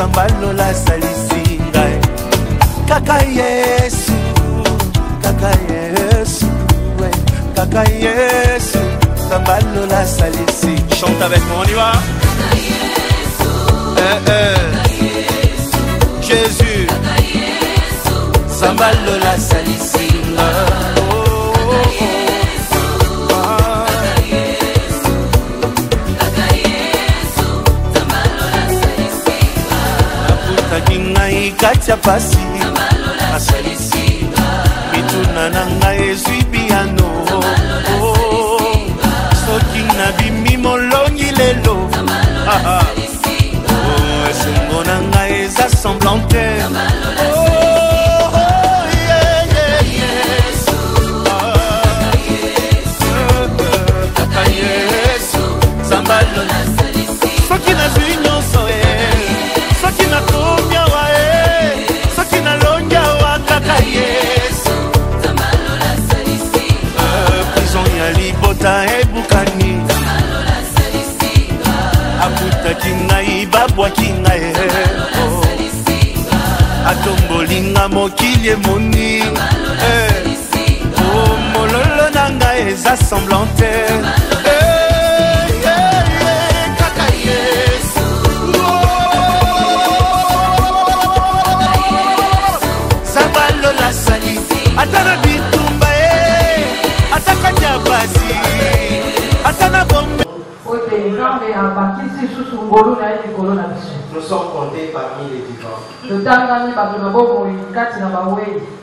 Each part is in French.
Zambalola salisinga. Kaka Yesu, Kaka Yesu, Kaka Yesu, Zambalola salisi. Chante avec moi, on y va. Jésus, Zambalola salisinga. Katia pasi asalisi mituna nanga ezwi piano soki na bimi molongi lelo esengo nanga eza semblante Zambalola soki nazwi nyonso soki nakomi awa soki nalongi awa kaka Yesu Zambalola salisi prison ya libota ebukani Zambalola salisi akutaki ngai babwaki ngai atombolinga mokili emoni mololo na ngai eza semblante Atana bitumba ataka jabasi atana bombe. Nous sommes comptés parmi les vivants.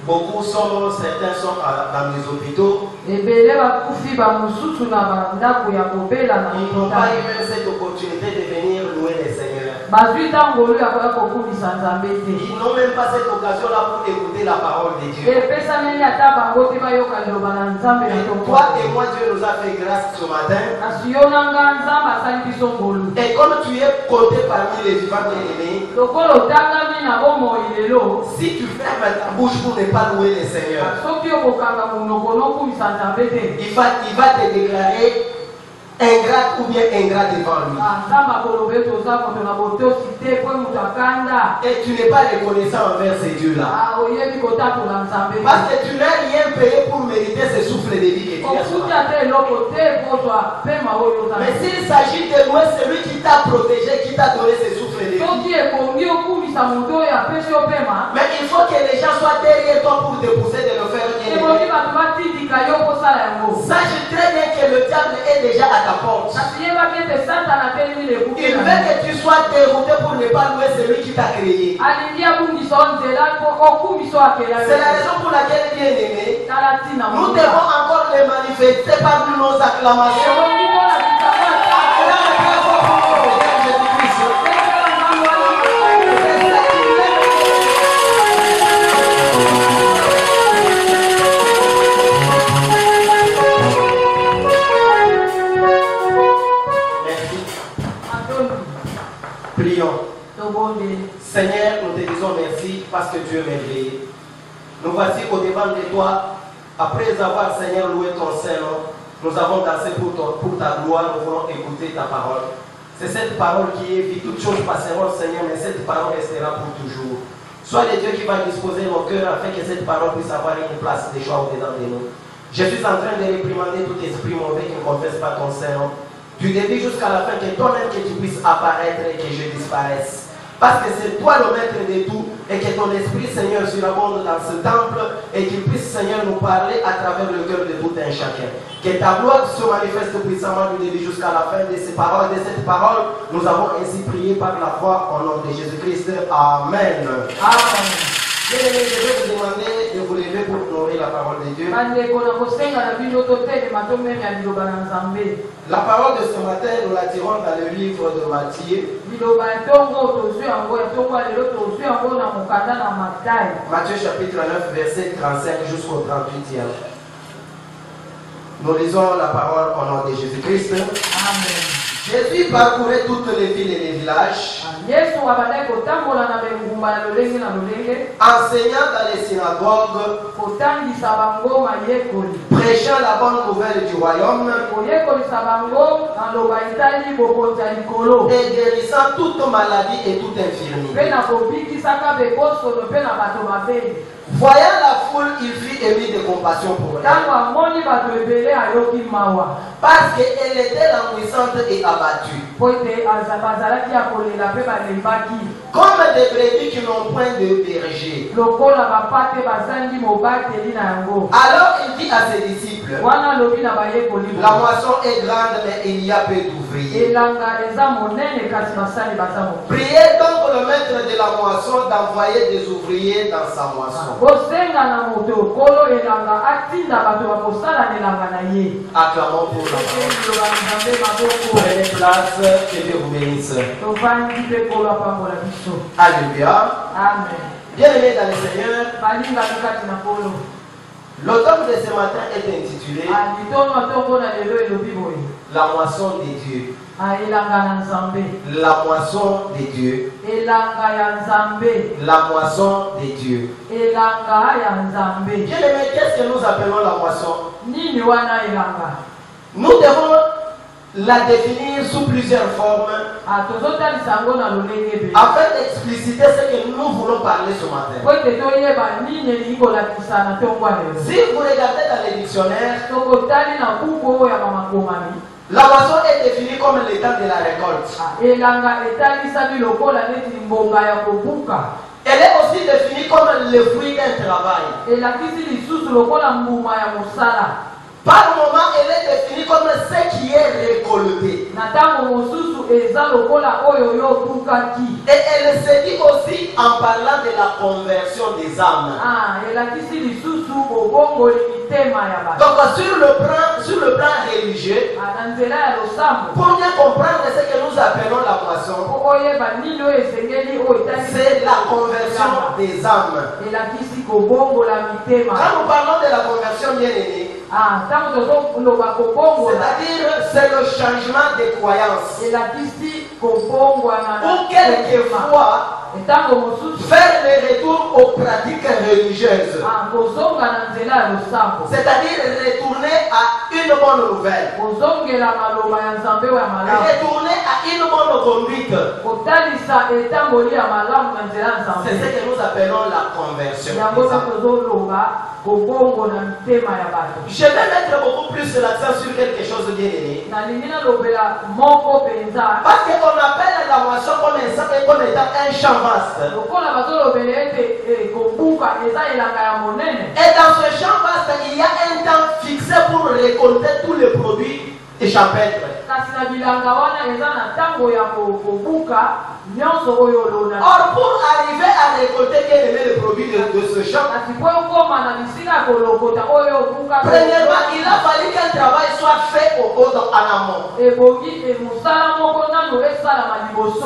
Beaucoup sont, certains sont dans les hôpitaux. Ils n'ont pas eu même cette opportunité de venir louer les seigneurs. Ils n'ont même pas cette occasion-là pour écouter la parole de Dieu. Et toi et moi, Dieu nous a fait grâce ce matin. Et comme tu es compté parmi les vivants bien-aimés, si tu fermes ta bouche pour ne pas louer les seigneurs, il va te déclarer ingrat ou bien ingrat devant lui. Et tu n'es pas reconnaissant envers ces dieux-là. Parce que tu n'as rien payé pour mériter ce souffle de vie que tu as. Mais s'il s'agit de louer celui qui t'a protégé, qui t'a donné ce souffle de vie, mais il faut que les gens soient derrière toi pour te pousser de le faire. Sache très bien que le diable est déjà à ta porte. Il veut que tu sois dérouté pour ne pas louer celui qui t'a créé. C'est la raison pour laquelle, bien aimé, nous devons encore les manifester par nos acclamations. Prions. Seigneur, nous te disons merci parce que Dieu est merveilleux. Nous voici au devant de toi. Après avoir, Seigneur, loué ton Saint-Nom, nous avons dansé pour ta gloire. Nous voulons écouter ta parole. C'est cette parole qui est vie. Toutes choses passeront, Seigneur, mais cette parole restera pour toujours. Sois le Dieu qui va disposer nos cœurs afin que cette parole puisse avoir une place de choix au-dedans de nous. Je suis en train de réprimander tout esprit mauvais qui ne confesse pas ton Saint-Nom. Du début jusqu'à la fin, que toi-même que tu puisses apparaître et que je disparaisse. Parce que c'est toi le maître de tout et que ton esprit, Seigneur, surabonde dans ce temple et qu'il puisse, Seigneur, nous parler à travers le cœur de tout un chacun. Que ta gloire se manifeste puissamment du début jusqu'à la fin de ces paroles, de cette parole. Nous avons ainsi prié par la foi au nom de Jésus-Christ. Amen. Amen. Je vais vous demander de vous lever pour honorer la parole de Dieu. La parole de ce matin, nous la tirons dans le livre de Matthieu. Matthieu chapitre 9, verset 35 jusqu'au 38e. Nous lisons la parole au nom de Jésus-Christ. Jésus parcourait toutes les villes et les villages. Amen. enseignant dans les synagogues, prêchant la bonne nouvelle du royaume et guérissant toute maladie et toute infirmité. Voyant la foule, il fut ému de compassion pour elle, parce qu'elle était languissante et abattue, comme des brebis qui n'ont point de berger. Alors il dit à ses disciples, la moisson est grande, mais il y a peu d'ouvriers. Priez donc le maître de la moisson d'envoyer des ouvriers dans sa moisson. Acclamons pour la parole. Prenez place, que Dieu vous bénisse. Alléluia. Amen. Bien-aimés dans le Seigneur, l'automne de ce matin est intitulé La moisson des dieux. La moisson des dieux. La moisson des dieux. Bien-aimés, qu'est-ce que nous appelons la moisson? Nous devons la définir sous plusieurs formes afin d'expliciter ce que nous voulons parler ce matin. Si vous regardez dans les dictionnaires, la moisson est définie comme le temps de la récolte. Elle est aussi définie comme le fruit d'un travail. Par moment, elle est définie comme ce qui est récolté. Et elle se dit aussi en parlant de la conversion des âmes. Donc sur le plan religieux, pour bien comprendre ce que nous appelons la moisson, c'est la conversion des âmes. Quand nous parlons de la conversion bien-aimée, c'est-à-dire c'est le changement de croyance. Ou quelquefois faire le retour aux pratiques religieuses. C'est-à-dire retourner à une bonne nouvelle. Retourner à une bonne conduite. C'est ce que nous appelons la conversion. Je vais mettre beaucoup plus l'accent sur quelque chose de bien aimé. Parce qu'on appelle la moisson comme étant un champ vaste. Et dans ce champ vaste, il y a un temps fixé pour récolter tous les produits champêtres. Or, pour arriver à récolter les produits de ce champ, premièrement, il a fallu qu'un travail soit fait en amont. C'est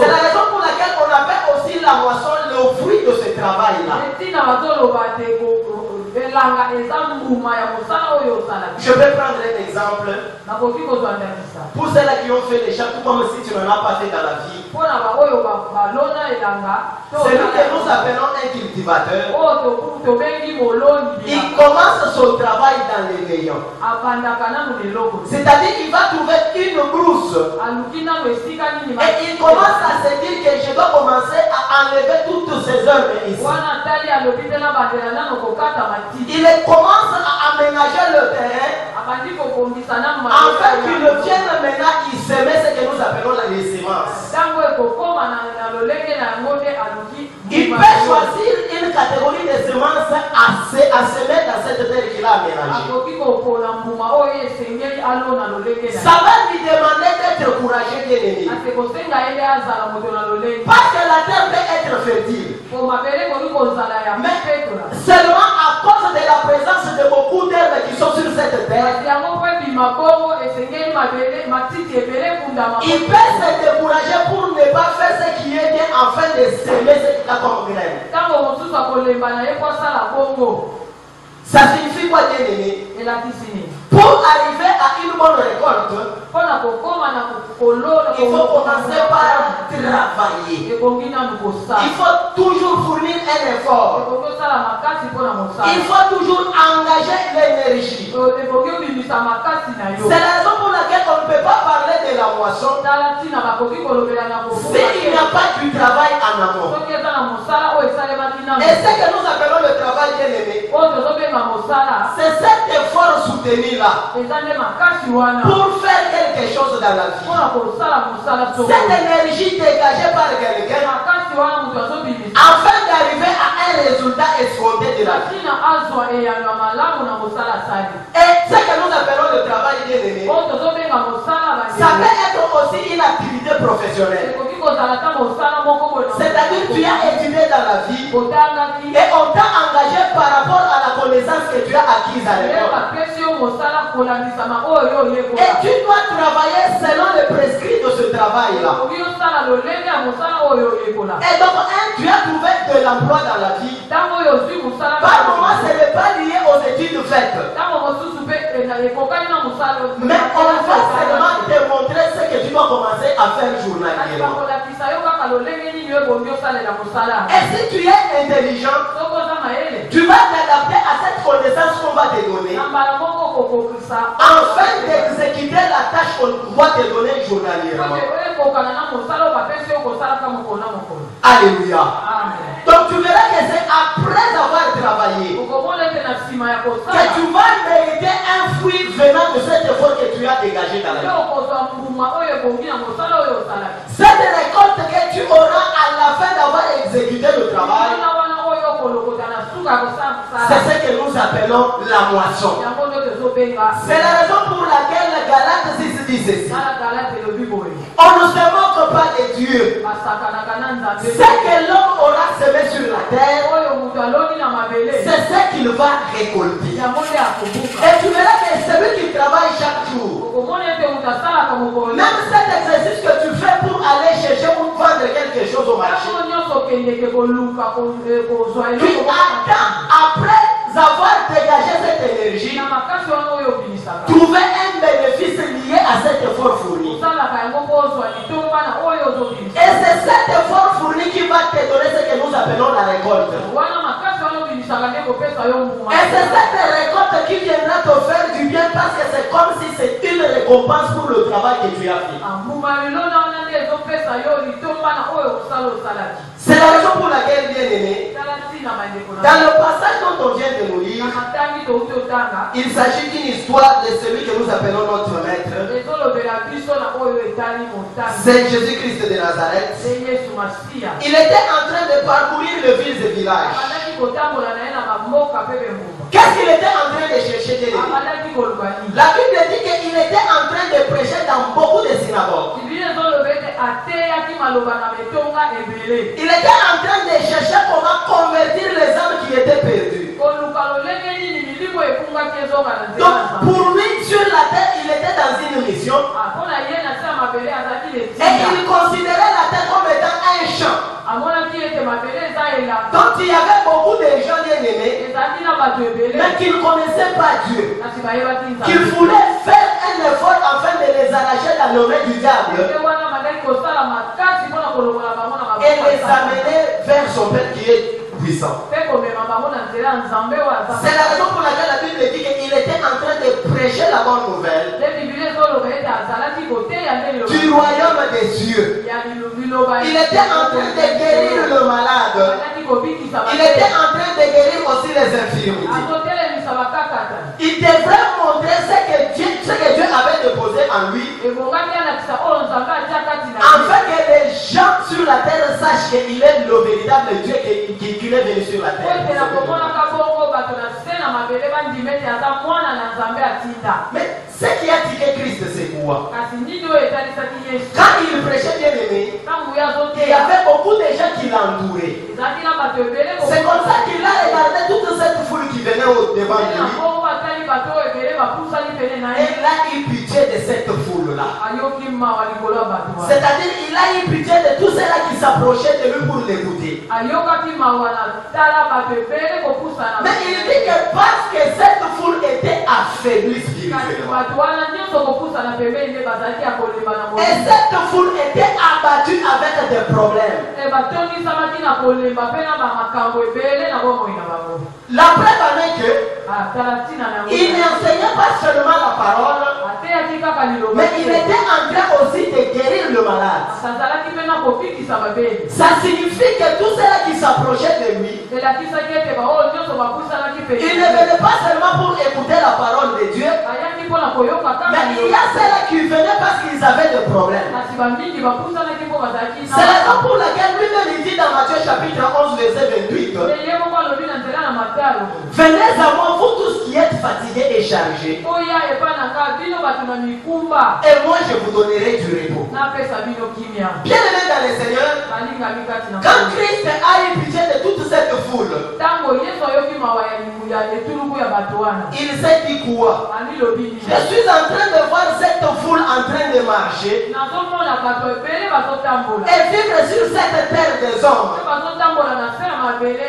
la raison pour laquelle on appelle aussi la moisson le fruit de ce travail-là. Je vais prendre un exemple. Pour ceux-là qui ont fait les champs, tout comme si tu n'en as pas fait dans la vie. Celui que nous appelons un cultivateur, il commence son travail dans les rayons. C'est-à-dire qu'il va trouver une brousse. Et il commence à se dire que je dois commencer à enlever toutes ces herbes ici. Il commence à aménager le terrain afin qu'il vienne maintenant y semer ce que nous appelons les semences. Il peut choisir une catégorie de semences à semer dans cette terre qu'il a aménagée. Ça va lui demander d'être courageux, bien-aimé. Parce que la terre peut être fertile. Mais seulement à cause de la présence de beaucoup d'herbes qui sont sur cette terre, il peut se décourager pour ne pas faire ce qui est bien afin de semer ce qu'il a comme graine. Ça signifie quoi, bien aimé? Pour arriver à une bonne récolte, il faut commencer par travailler. Il faut toujours fournir un effort. Il faut toujours engager l'énergie. C'est la raison pour laquelle on ne peut pas parler de la moisson s'il n'y a pas du travail en amont. Et ce que nous appelons le travail, bien aimé, c'est cet effort soutenu là pour faire quelque chose dans la vie. Cette énergie dégagée par quelqu'un afin d'arriver à un résultat escompté de la vie. Et ce que nous appelons le travail, bien aimé, ça peut être aussi une activité professionnelle. C'est-à-dire tu as étudié dans la vie et on t'a engagé par rapport à la connaissance que tu as acquise à l'école. Et tu dois travailler selon les prescrits de ce travail-là. Et donc, tu as trouvé de l'emploi dans la vie. Par moment, ce n'est pas lié aux études faites. Mais on va seulement te montrer ce que tu dois commencer à faire journalièrement. Et si tu es intelligent, tu vas t'adapter à cette connaissance qu'on va te donner afin d'exécuter la tâche qu'on va te donner journalièrement. Alléluia. Donc tu verras que c'est après avoir travaillé que tu vas mériter un fruit venant de cet effort que tu as dégagé dans la vie. Cette récolte que tu auras à la fin d'avoir exécuté le travail, c'est ce que nous appelons la moisson. C'est la raison pour laquelle Galates 6 dit ceci. On ne se moque pas de Dieu. Ce que l'homme aura semé sur la terre, c'est ce qu'il va récolter. Et tu verras que celui qui travaille chaque jour, même cet exercice que tu fais pour aller chercher ou vendre quelque chose au marché, tu attends après avoir dégagé cette énergie, trouver un bénéfice lié à cet effort fourni. Et c'est cet effort fourni qui va te donner ce que nous appelons la récolte. Et c'est cette récolte qui viendra te faire du bien parce que c'est comme si c'est une récompense pour le travail que tu as fait. C'est la raison pour laquelle, bien aimé, dans le passage dont on vient de nous lire, il s'agit d'une histoire de celui que nous appelons notre maître. C'est Jésus-Christ de Nazareth. Il était en train de parcourir les villes et villages. Qu'est-ce qu'il était en train de chercher, bien aimé? La Bible dit qu'il était en train de prêcher dans beaucoup de synagogues. Il était en train de chercher comment convertir les âmes qui étaient perdues. Donc pour lui sur la terre, il était dans une mission. Et il considérait la terre comme étant un champ. Donc il y avait beaucoup de gens bien aimés, mais qui ne connaissaient pas Dieu, qui voulaient faire un effort afin de les arracher dans le mains du diable et les amener vers son Père qui est puissant. C'est la raison pour laquelle la Bible dit qu'il était en train de prêcher la bonne nouvelle du royaume des cieux. Il était en train de guérir le malade. Il était en train de guérir aussi les infirmités. Il devrait montrer ce que Dieu avait déposé en lui, afin que les gens sur la terre sachent qu'il est le véritable Dieu qu'il est venu sur la terre. Mais ce qui a tiré Christ, c'est quoi? Quand il prêchait, bien aimé, il y avait beaucoup de gens qui l'entouraient. C'est comme ça qu'il a regardé toute cette foule qui venait au devant de lui. Et il a eu pitié de cette foule-là. C'est-à-dire il a eu pitié de tous ceux-là qui s'approchaient de lui pour l'écouter. Mais il dit que parce que cette foule était affaiblie spirituellement, et cette foule était abattue avec des problèmes, la preuve en est que il n'enseignait pas seulement la parole, mais il était en train aussi de guérir le malade. Ça signifie que tous ceux qui s'approchaient de lui, ils ne venaient pas seulement pour écouter la parole de Dieu, mais il y a ceux qui venaient parce qu'ils avaient des problèmes. C'est la raison pour laquelle lui-même il dit dans Matthieu chapitre 11 verset 28, venez à moi vous tous qui êtes fatigués et chargés, et moi je vous donnerai du repos. Bien aimé dans le Seigneur, quand Christ a eu pitié de toute cette foule, il s'est dit quoi? Je suis en train de voir cette foule en train de marcher et vivre sur cette terre des hommes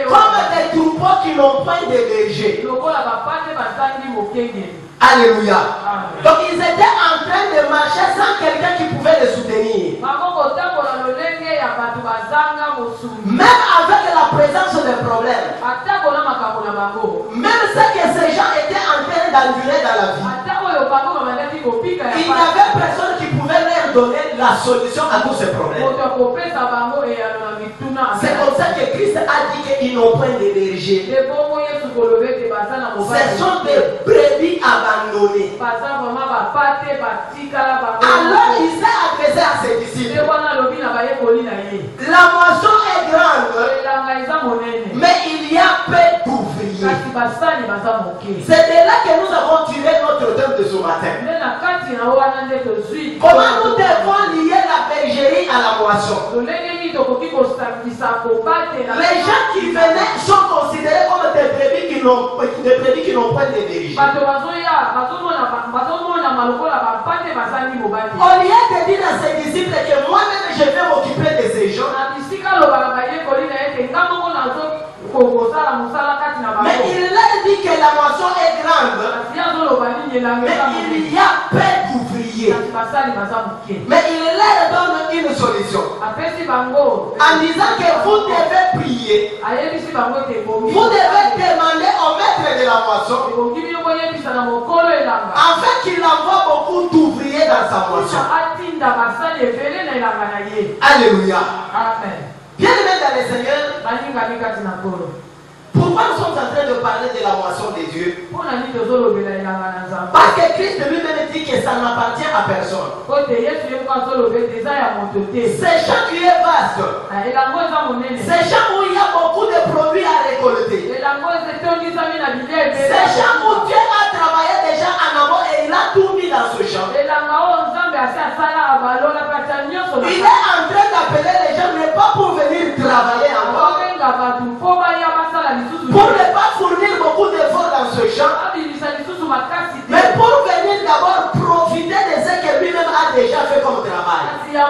comme des troupeaux qui n'ont point de berger. Alléluia. Donc ils étaient en train de marcher sans quelqu'un qui pouvait les soutenir. Même avec la présence des problèmes, même ce que ces gens étaient en train d'endurer dans la vie, il n'y avait personne qui pouvait leur donner la solution à tous ces problèmes. C'est comme ça que Christ a dit qu'ils n'ont point de berger. Ce sont des brebis abandonnées. Alors il s'est adressé à ses disciples. La moisson est grande, mais il y a peu d'ouvriers. C'est de là que nous avons tiré notre thème de ce matin. Comment nous devons lier la bergerie à la moisson? Les gens qui venaient sont considérés comme des brebis qui n'ont pas de berger. Au lieu de dire à ses disciples que moi-même je vais m'occuper de ces gens, mais il leur dit que la moisson est grande, mais il y a peu d'ouvriers. Mais il leur donne une solution en disant que vous devez prier, vous devez demander au maître de la moisson afin qu'il envoie beaucoup d'ouvriers dans sa moisson. Alléluia. Amen. Bien aimé dans le Seigneur, pourquoi nous sommes en train de parler de la moisson de Dieu? Parce que Christ lui-même dit que ça n'appartient à personne. C'est champ qui est vaste. C'est champ où il y a beaucoup de produits à récolter. C'est champ où Dieu a travaillé déjà en amont et il a tout mis dans ce champ. Il est en train d'appeler les gens, mais pas pour venir travailler encore, pour ne pas fournir beaucoup d'efforts dans ce champ, mais pour venir d'abord profiter de ce que lui-même a déjà fait comme travail. C'est la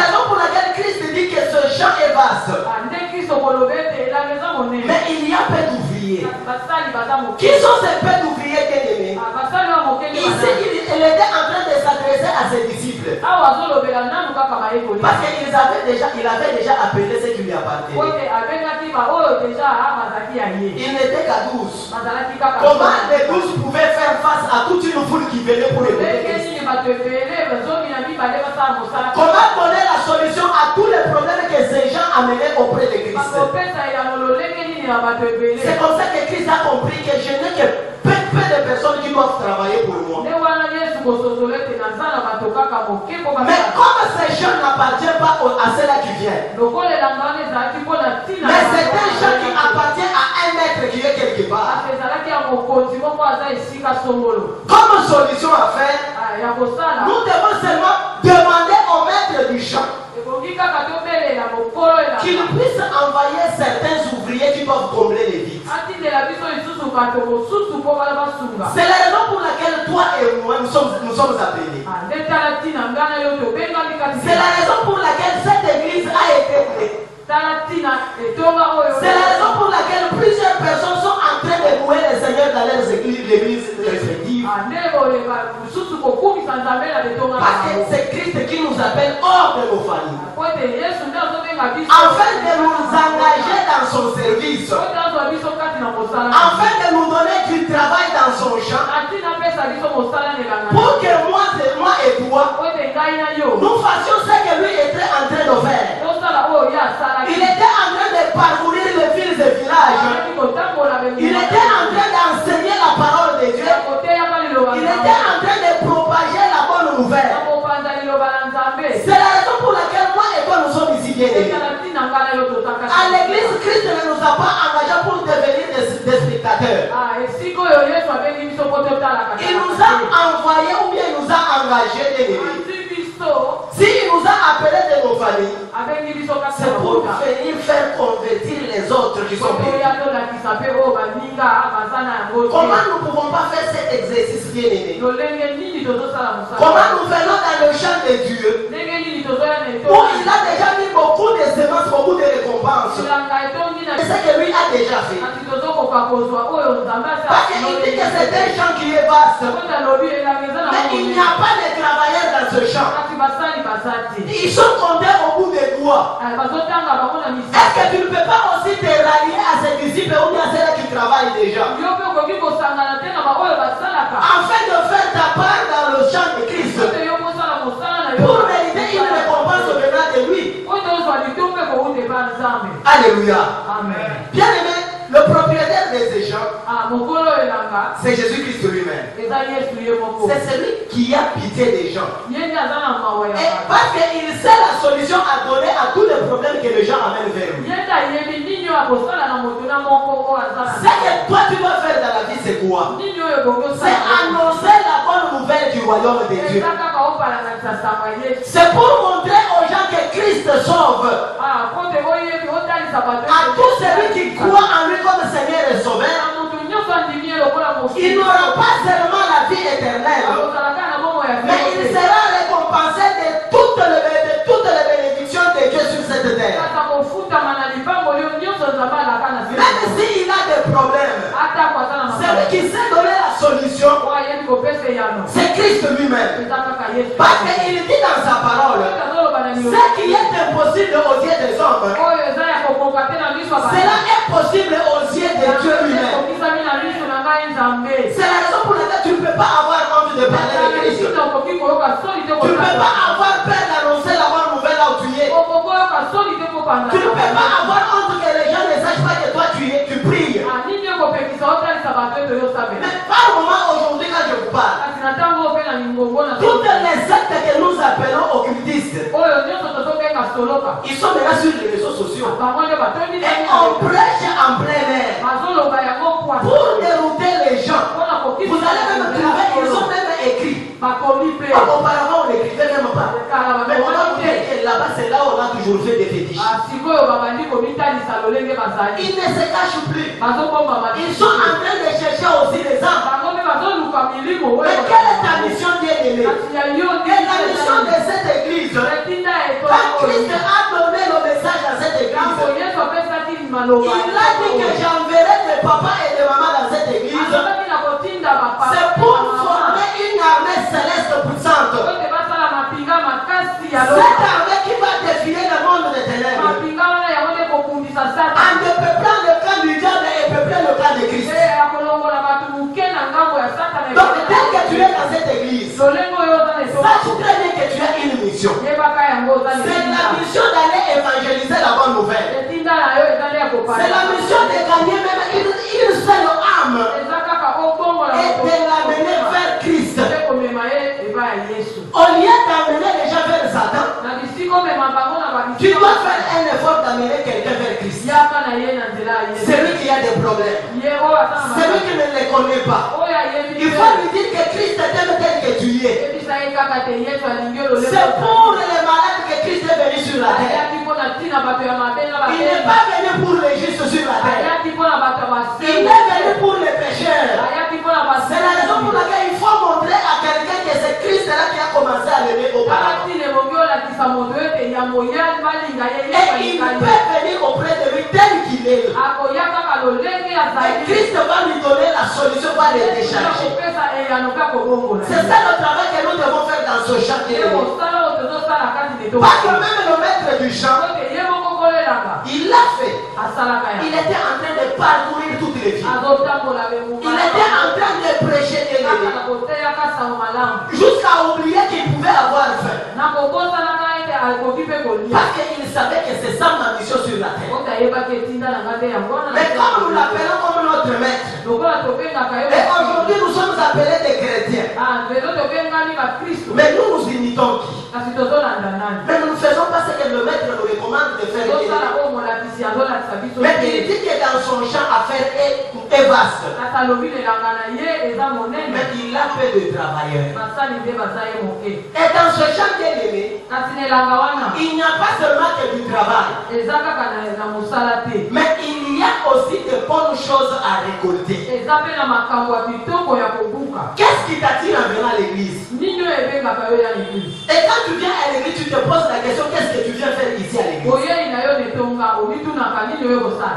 raison pour laquelle Christ dit que ce champ est vaste, mais il y a peu d'ouvriers. Qui sont ces peu d'ouvriers bien-aimés? Ici, il était en train de s'adresser à ses disciples, parce qu'il avait déjà appelé ceux qui lui appartenaient. Il n'était qu'à 12. Comment les 12 pouvaient faire face à toute une foule qui venait pour écouter Christ? Comment donner la solution à tous les problèmes que ces gens amenaient auprès de Christ? C'est comme ça que Christ a compris que je n'ai que peu de personnes qui doivent travailler pour moi. Mais comme ces gens n'appartiennent pas à ceux-là qui viennent, mais c'est un champ qui appartient à un maître qui est quelque part. Comme solution à faire, nous devons seulement demander au maître du champ qu'il puisse envoyer certains ouvriers qui doivent combler les vides. C'est la raison pour laquelle toi et moi nous sommes appelés. C'est la raison pour laquelle cette église a été créée. C'est la raison pour laquelle plusieurs personnes sont en train de louer le Seigneur dans leurs églises respectives. Parce que c'est Christ qui nous appelle hors de nos familles, afin de nous engager dans son service, afin de nous donner du travail dans son champ, pour que moi et toi, nous fassions ce que lui était en train de faire. Il était en train de parcourir les villes et villages. Il était en train d'enseigner la parole de Dieu. Il était en train de propager la bonne nouvelle. C'est la raison pour laquelle moi et toi nous sommes ici bien-aimés. À l'église, Christ ne nous a pas engagés pour devenir des spectateurs. Il nous a envoyés ou bien il nous a engagés bien-aimés. S'il nous a appelés de nos familles, c'est pour venir faire convertir les autres qui sont perdus. Comment nous ne pouvons pas faire cet exercice bien-aimé? Comment nous faisons dans le champ de Dieu, où il a déjà mis beaucoup de semences, beaucoup de récompenses? C'est ce que lui a déjà fait. Parce qu'il dit que c'est un champ qui est vaste, mais il n'y a pas de travailleurs dans ce champ. Ils sont comptés au bout des doigts. Est-ce que tu ne peux pas aussi te rallier à ces disciples ou bien à ceux qui travaillent déjà, afin de faire ta part dans le champ de Christ, pour mériter une récompense venant de lui? Alléluia. Bien aimé, le propriétaire de ces champs, c'est Jésus-Christ lui-même. C'est celui qui a pitié des gens. Et parce qu'il sait la solution à donner à tous les problèmes que les gens amènent vers lui. Ce que toi tu dois faire dans la vie, c'est quoi? C'est annoncer la bonne nouvelle du royaume de Dieu. C'est pour montrer aux gens que Christ sauve. À tout celui qui croit en lui comme Seigneur et Sauveur, il n'aura pas seulement la vie éternelle, mais il sera récompensé de toutes les bénédictions de Dieu sur cette terre. Même s'il a des problèmes, celui qui sait donner la solution, c'est Christ lui-même. Parce qu'il dit dans sa parole, ce qui est impossible aux yeux des hommes, cela est possible aux yeux de Dieu lui-même. C'est la raison pour laquelle tu ne peux pas avoir envie de parler de Christ. Tu ne peux pas avoir peur d'annoncer la bonne nouvelle là où tu es. Tu ne peux pas avoir honte que les gens ne sachent pas que toi tu pries. Mais par moment aujourd'hui quand je vous parle, toutes les sectes que nous appelons occultistes, ils sont maintenant sur les réseaux sociaux. Et on prêche en plein air pour dérouter les gens. Vous allez même trouver, ils ont même écrit. Auparavant on n'écrivait même pas. Mais on a trouvé que là-bas c'est là où on a toujours fait des fétiches. Ils ne se cachent plus. Ils sont en train de chercher aussi les âmes. Mais quelle est ta mission, bien-aimée? Et la mission de cette église, quand Christ a donné le message à cette église, il a dit que j'enverrai des papas et des mamans dans cette église. C'est pour former une armée céleste puissante. Cette armée qui va défier le monde des ténèbres, en dépeuplant le camp du diable et peuplant le camp de Christ. Donc tel que tu es dans cette église, sache très bien que tu as une mission. C'est la mission d'aller évangéliser la bonne nouvelle. C'est la mission de gagner même une seule âme et de l'amener vers Christ. Au lieu d'amener les gens vers Satan, tu dois faire un effort d'amener quelqu'un vers Christ. Celui qui a des problèmes, celui qui ne les connaît pas, il faut lui dire que Christ t'aime tel que tu es. C'est pour les malades que Christ est venu sur la terre. Il n'est pas venu pour les justes sur la terre. Il est venu pour les pécheurs Et il peut venir auprès de lui tel qu'il est. Et Christ va lui donner la solution, va le décharger. C'est ça le travail que nous devons faire dans ce champ. Pas que même le maître du champ, il l'a fait. Il était en train de parcourir toutes les villes. Il était en train de prêcher des jusqu'à oublier qu'il pouvait avoir faim. Parce qu'il savait que c'est ça ma mission sur la terre. Mais comme nous l'appelons comme notre maître, et aujourd'hui nous sommes appelés des chrétiens. Mais nous nous imitons qui? Mais nous ne faisons pas ce que le maître nous recommande de faire. Mais il dit que dans son champ affaire est vaste. Mais il a fait de travailleurs. Et dans ce champ bien-aimé, il n'y a pas seulement que du travail. Mais il y a aussi de bonnes choses à récolter. Qu'est-ce qui t'attire en venant à l'église? Et quand tu viens à l'église, tu te poses la question, qu'est-ce que tu viens faire ici à l'église?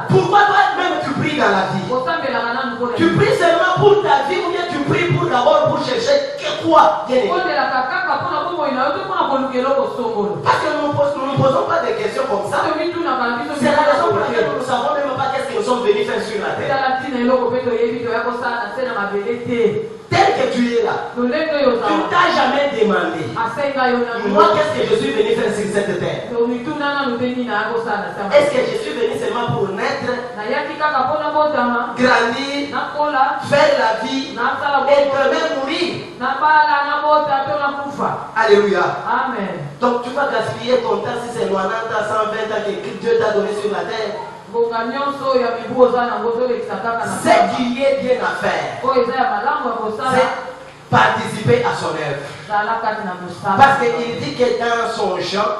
Pourquoi toi-même tu pries dans la vie? Tu pries seulement pour ta vie ou bien tu pries pour d'abord pour chercher quoi? Parce que nous ne posons pas des questions comme ça. C'est la raison pour laquelle nous ne savons même pas qu'est-ce que nous sommes venus faire sur la terre. Tel que tu es là, tu ne t'as jamais demandé, moi qu'est-ce que je suis venu faire sur cette terre? Est-ce que je suis venu seulement pour naître, grandir, faire la vie et même mourir? Alléluia. Amen. Donc tu vas gaspiller ton temps si c'est 90 ans, 120 ans que Dieu t'a donné sur la terre. Ce qui est bien à faire, c'est participer à son œuvre. Parce qu'il dit que dans son champ,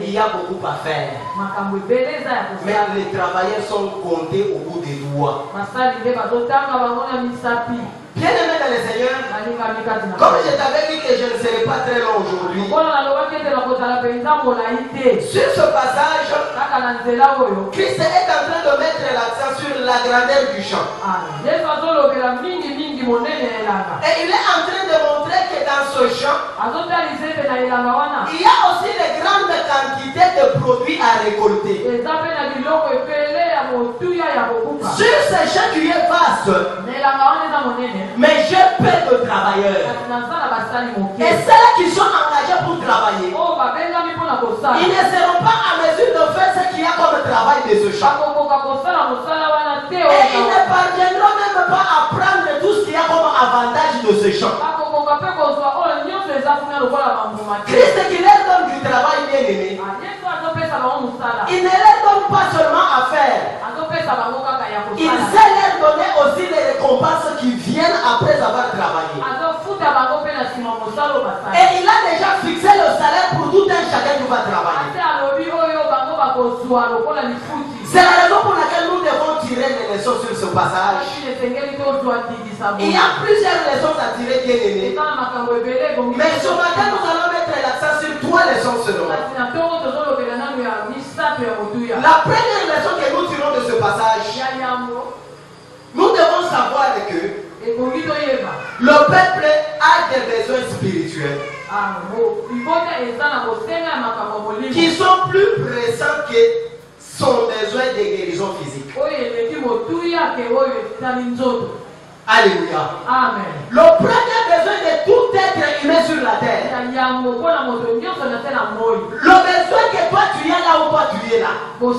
il y a beaucoup à faire. Mais les travailleurs sont comptés au bout des doigts. Bien aimé dans le Seigneur, comme je t'avais dit que je ne serai pas très long aujourd'hui, sur ce passage, Christ est en train de mettre l'accent sur la grandeur du champ. Et il est en train de montrer que dans ce champ, il y a aussi de grandes quantités de produits à récolter. Sur ce champ qui est vaste, mais j'ai peu de travailleurs. Et ceux qui sont engagés pour travailler, ils ne seront pas à mesure de faire ce qu'il y a comme travail de ce champ. Et ils ne parviendront même pas à prendre tout ce qu'il y a comme avantage de ce champ. Christ qui leur donne du travail bien aimé, il ne leur donne pas seulement à faire, il sait leur donner aussi les récompenses qui viennent après avoir travaillé. Et il a déjà fixé le salaire pour tout un chacun qui va travailler. C'est la raison pour laquelle nous devons tirer les leçons sur ce passage. Il y a plusieurs leçons à tirer bien aimés. Mais ce matin nous allons mettre l'accent sur 3 leçons seulement. La première leçon que nous tirons de ce passage, nous devons savoir que le peuple a des besoins spirituels qui sont plus pressants que son besoin de guérison physique. Alléluia. Amen. Le premier besoin de tout être humain sur la terre, le besoin que toi tu es là ou toi tu es là, je vais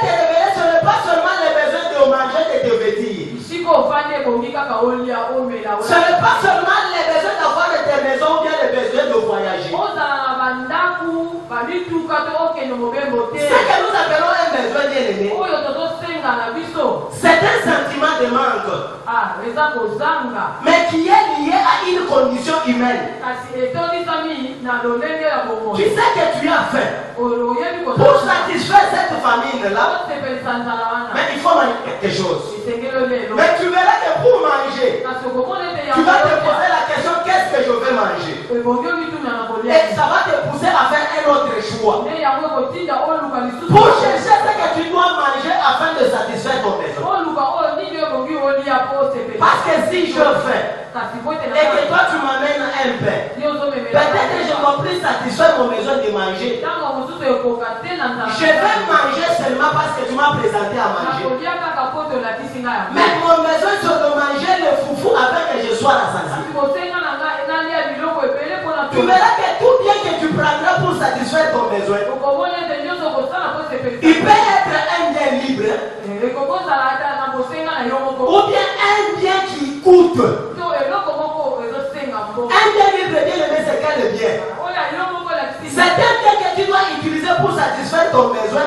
te révéler, ce n'est pas seulement le besoin de manger et de te vêtir. Ce n'est pas seulement le besoin d'avoir des maisons ou bien le besoin de voyager. Ce que nous appelons un besoin bien aimé, c'est un sentiment de manque, mais qui est lié à une condition humaine. Tu sais que tu as faim. Pour satisfaire cette famine-là, mais il faut manger quelque chose. Mais tu verras que pour manger, tu vas te poser la question, qu'est-ce que je vais manger. Et ça va te pousser à faire un autre choix. Pour chercher ce que tu dois manger afin de satisfaire ton besoin. Parce que si je fais et que toi tu m'amènes un pain, peut-être que je ne vais plus satisfaire mon besoin de manger. Je vais manger seulement parce que tu m'as présenté à manger. Mais mon besoin c'est de manger le foufou afin que je sois rassasié. Tu verras que tout bien que tu prendras pour satisfaire ton besoin, il peut être un bien libre ou bien un bien qui coûte. Un bien libre, bien aimé, c'est quel bien? C'est un bien que tu dois utiliser pour satisfaire ton besoin,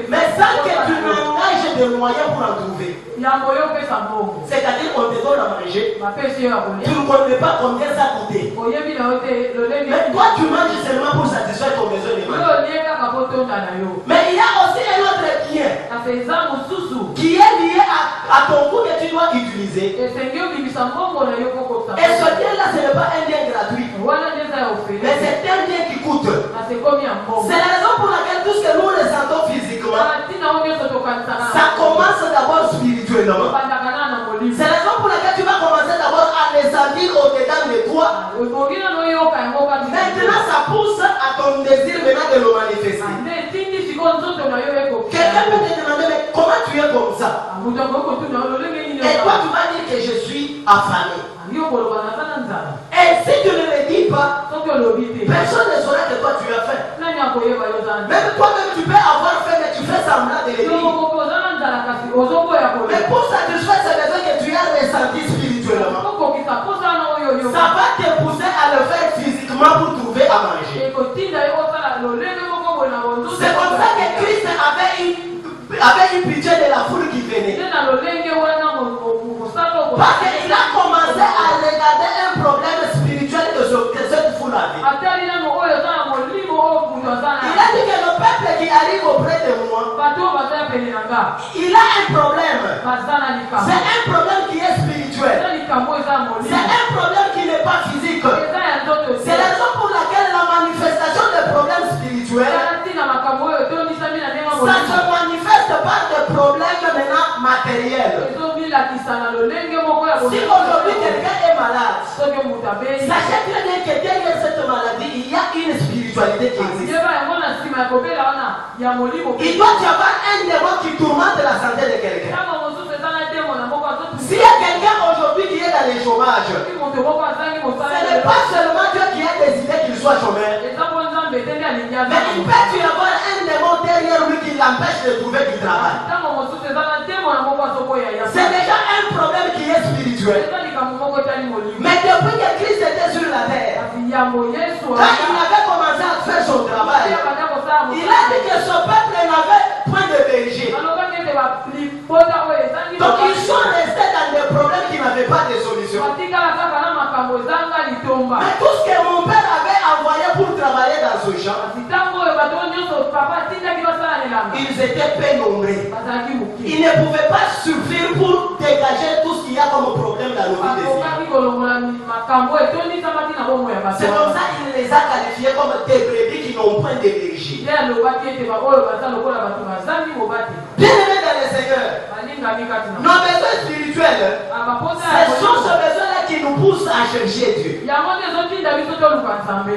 mais sans que tu n'engages des moyens pour en trouver. C'est-à-dire qu'on te donne à manger, tu ne connais pas combien ça coûtait. Mais toi tu manges seulement pour satisfaire ton besoin de manger. Mais il y a aussi un autre bien qui est lié à ton coût que tu dois utiliser. Et ce bien-là, ce n'est pas un bien gratuit, mais c'est un bien qui coûte. C'est la raison pour laquelle tout ce que nous ressentons physiquement, ça commence d'abord spirituellement. C'est la raison pour laquelle tu vas commencer d'abord à les sentir au-dedans de toi. Maintenant, ça pousse à ton désir maintenant de le manifester. Quelqu'un peut te demander, mais comment tu es comme ça? Et toi, tu vas dire que je suis affamé. Et si tu ne le dis pas, personne ne saura que toi tu as faim. Même toi-même tu peux avoir faim, mais tu fais semblant de le dire. Mais pour satisfaire ces besoins que tu as ressenti spirituellement, ça va te pousser à le faire physiquement pour trouver à manger. C'est comme ça que Christ avait une pitié de la foule qui venait. Parce qu'il a commencé à regarder un problème spirituel que cette foule avait. Il a dit que le peuple qui arrive auprès de moi, il a un problème. C'est un problème qui est spirituel. C'est un problème qui n'est pas physique. C'est la raison pour laquelle la manifestation des problèmes spirituels, ça se manifeste par des problèmes maintenant matériels. Si aujourd'hui quelqu'un est malade, sachez très bien que derrière cette maladie, il y a une spiritualité qui existe. Il doit y avoir un démon qui tourmente la santé de quelqu'un. S'il y a quelqu'un aujourd'hui qui est dans le chômage, ce n'est pas seulement Dieu qui a décidé qu'il soit chômeur, mais il peut y avoir un démon derrière lui qui l'empêche de trouver du travail. C'est déjà un problème qui est spirituel. Mais depuis que Christ était sur la terre, quand il avait commencé à faire son travail, il a dit que son peuple n'avait point de berger. Donc ils sont restés dans des problèmes qui n'avaient pas de solution. Mais tout ce que mon père avait envoyé pour travailler dans ce champ, ils étaient peu nombreux. Ils ne pouvaient pas suffire pour dégager tout ce qu'il y a comme problème dans nos vies. C'est comme ça qu'il les a qualifiés comme des brebis qui n'ont point de berger. Bien aimés dans le Seigneur, nos besoins spirituels, ce sont ces besoins-là qui nous poussent à chercher Dieu.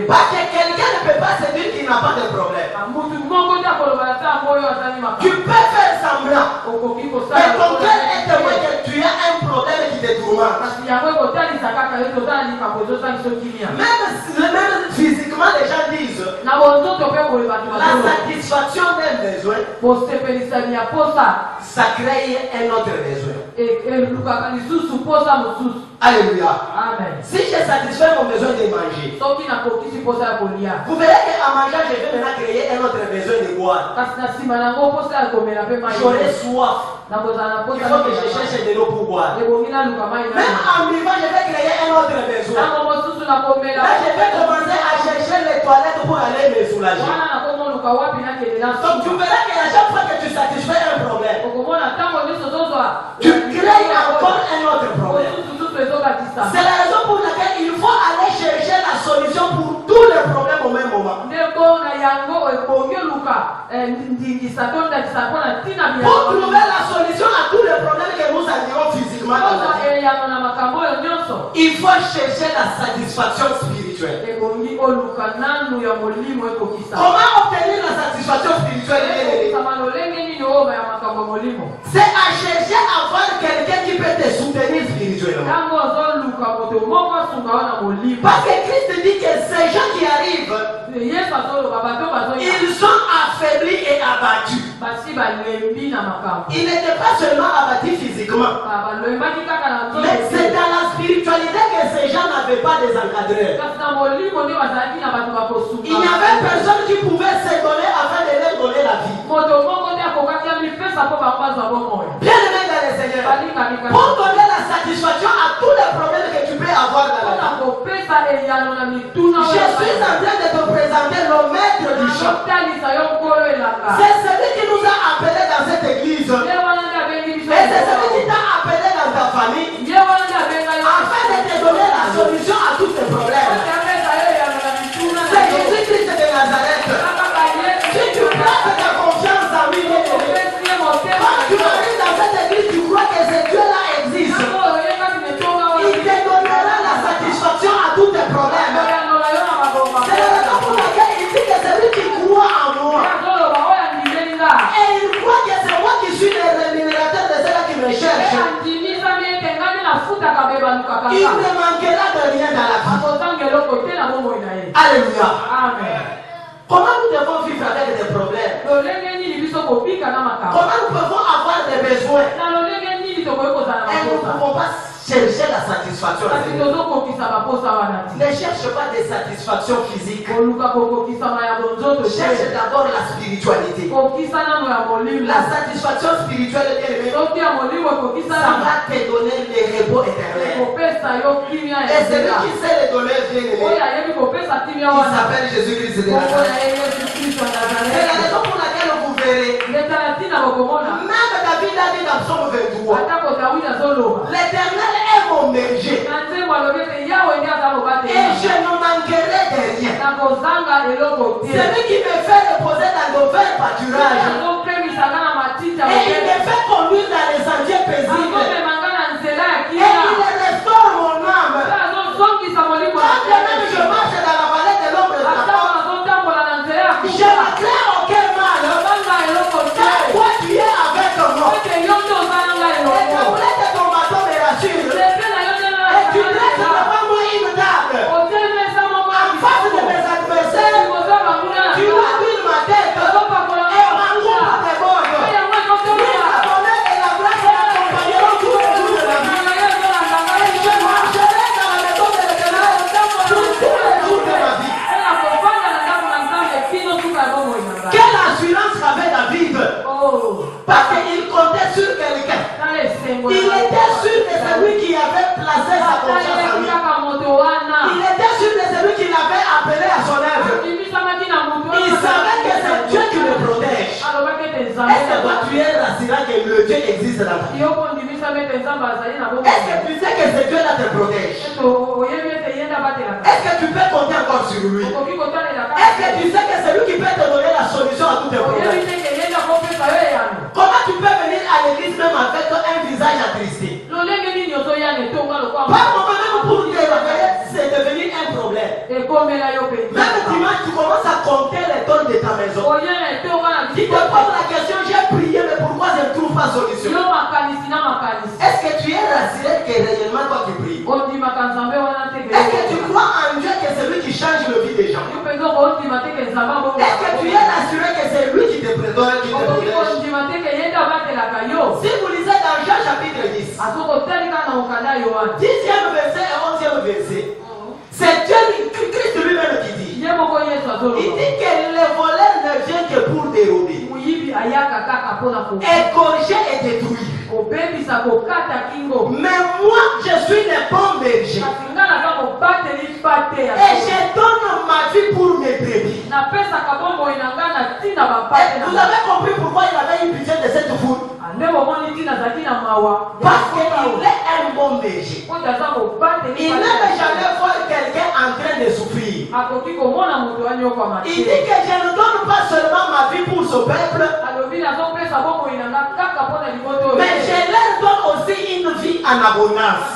Parce que quelqu'un ne peut pas se dire qu'il n'a pas de problème. Tu peux faire semblant, mais ton cœur est témoin que tu as un problème qui te tourmente. Même physiquement, les gens disent la satisfaction d'un besoin, ça crée un autre besoin. Alléluia. Amen. Si je satisfais mon besoin de manger, vous verrez qu'à manger, je vais maintenant créer un autre besoin de boire. J'aurai soif. Il faut que je cherche de l'eau pour boire. Même en vivant, je vais créer un autre besoin. Là, je vais commencer à chercher les toilettes pour aller me soulager. Donc tu verras qu'à chaque fois que tu satisfais un problème, tu crées encore un autre problème. C'est la raison pour laquelle trouver la solution à tous les problèmes que nous avons physiquement dans la vie, il faut chercher la satisfaction spirituelle. Comment obtenir la satisfaction spirituelle? C'est à chercher à voir quelqu'un qui peut te soutenir spirituellement. Parce que Christ dit que ces gens qui arrivent, ils sont affaiblis et abattus. Ils n'étaient pas seulement abattus physiquement, mais c'est dans la spiritualité que ces gens n'avaient pas des encadreurs. Il n'y avait personne qui pouvait se donner afin de leur donner la vie. Bien aimé dans le Seigneur, pour donner la satisfaction à tous les problèmes que tu peux avoir dans la vie, je suis en train de te présenter le maître du chant. C'est celui qui nous a appelés dans cette église. Et c'est celui qui t'a appelé dans ta famille afin de te donner la solution à tous tes problèmes. C'est Jésus-Christ de Nazareth. Si tu places ta confiance en lui, quand tu arrives dans cette église, tu crois que ce Dieu-là existe. Il te donnera la satisfaction à tous tes problèmes. C'est la raison pour laquelle il dit que c'est lui qui croit en moi. Et il croit que c'est moi qui suis le rémunérateur de ceux-là qui me cherchent. Il ne manquera de rien dans la vie. Alléluia. Amen. Comment nous devons vivre avec des problèmes? Comment nous pouvons avoir des besoins? Et nous ne pouvons pas chercher la satisfaction. Ne cherche pas des satisfactions physiques. Cherche d'abord la spiritualité. La satisfaction spirituelle, ça va te donner le repos éternel. Et celui qui sait le donner, il s'appelle Jésus-Christ de Nazareth. C'est la raison pour laquelle vous verrez, même David a dit dans Psaume 23, l'Éternel est mon berger et je ne manquerai de rien. Celui qui me fait reposer dans de verts pâturages et il me fait conduire dans les sentiers paisibles et il restaure mon âme. Quand même je marche dans la vallée de l'ombre de la mort, je ne crains aucun mal. Car toi tu es avec moi. Et ta houlette et ton bâton me rassurent. Et tu dresses devant moi une table en face de mes adversaires. Tu m'habilles ma tête et ma coupe tes bords. Oui, la bonheur et la grâce m'accompagneront tous les jours de la vie. Et je marcherai dans la maison de l'Éternel tous les jours de ma vie. Quelle assurance avait David? Parce qu'il comptait sur quelqu'un. Il était sûr de celui qui avait placé sa confiance en lui. Il était sûr de celui qui l'avait appelé à son œuvre. Il savait que c'est Dieu qui le protège. Est-ce que toi tu es rassurant que le Dieu existe dans ta vie? Est-ce que tu sais que ce Dieu-là te protège? Est-ce que tu peux compter encore sur lui? Est-ce que tu sais que c'est lui qui peut te donner la solution à tous tes problèmes? Comment tu peux venir à l'église même avec un visage attristé? Par moment même pour te réveiller, c'est devenu un problème. Même dimanche, tu commences à compter les tonnes de ta maison. Tu te poses la question, j'ai prié, mais pourquoi je ne trouve pas solution? Est-ce que tu es rassuré que réellement toi tu pries? Est-ce que tu crois en Dieu que c'est lui qui change la vie des gens? Est-ce que tu es rassuré que c'est lui qui te protège? Si vous lisez dans Jean chapitre 10, 10e verset et 11e verset, c'est Dieu, Christ lui-même qui dit. Il dit que le voleur ne vient que pour dérober, égorger et détruire. Mais moi, je suis le bon berger. Et je donne ma vie pour mes brebis. Et vous avez compris pourquoi il avait eu pitié de cette foule? Parce qu'il est un bon berger. Il n'aime jamais voir quelqu'un en train de souffrir. Il dit que je ne donne pas seulement ma vie pour ce peuple, mais je leur donne aussi une vie en abondance.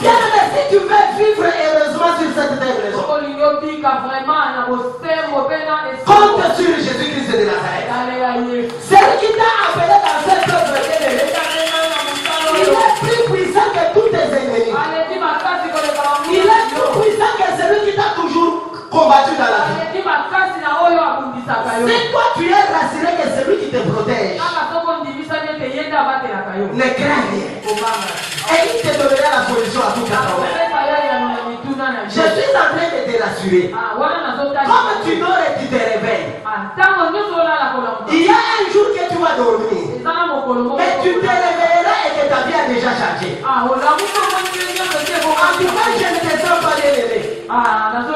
Bien, si tu veux vivre heureusement sur cette terre, compte sur Jésus-Christ de Nazareth. Celui qui t'a appelé dans cette peuple, il est plus puissant que tous tes ennemis. Il est plus puissant que celui qui t'a toujours combattu dans la vie. Si toi tu es rassuré que celui qui te protège, ne crains rien. Et il te donnera la solution à tout ta problème. Je suis en train de te rassurer. Comme tu dors et tu te réveilles, il y a un jour que tu vas dormir, mais tu te réveilleras et que ta vie a déjà changé. En tout cas, je ne te sens pas l'élevé. Parce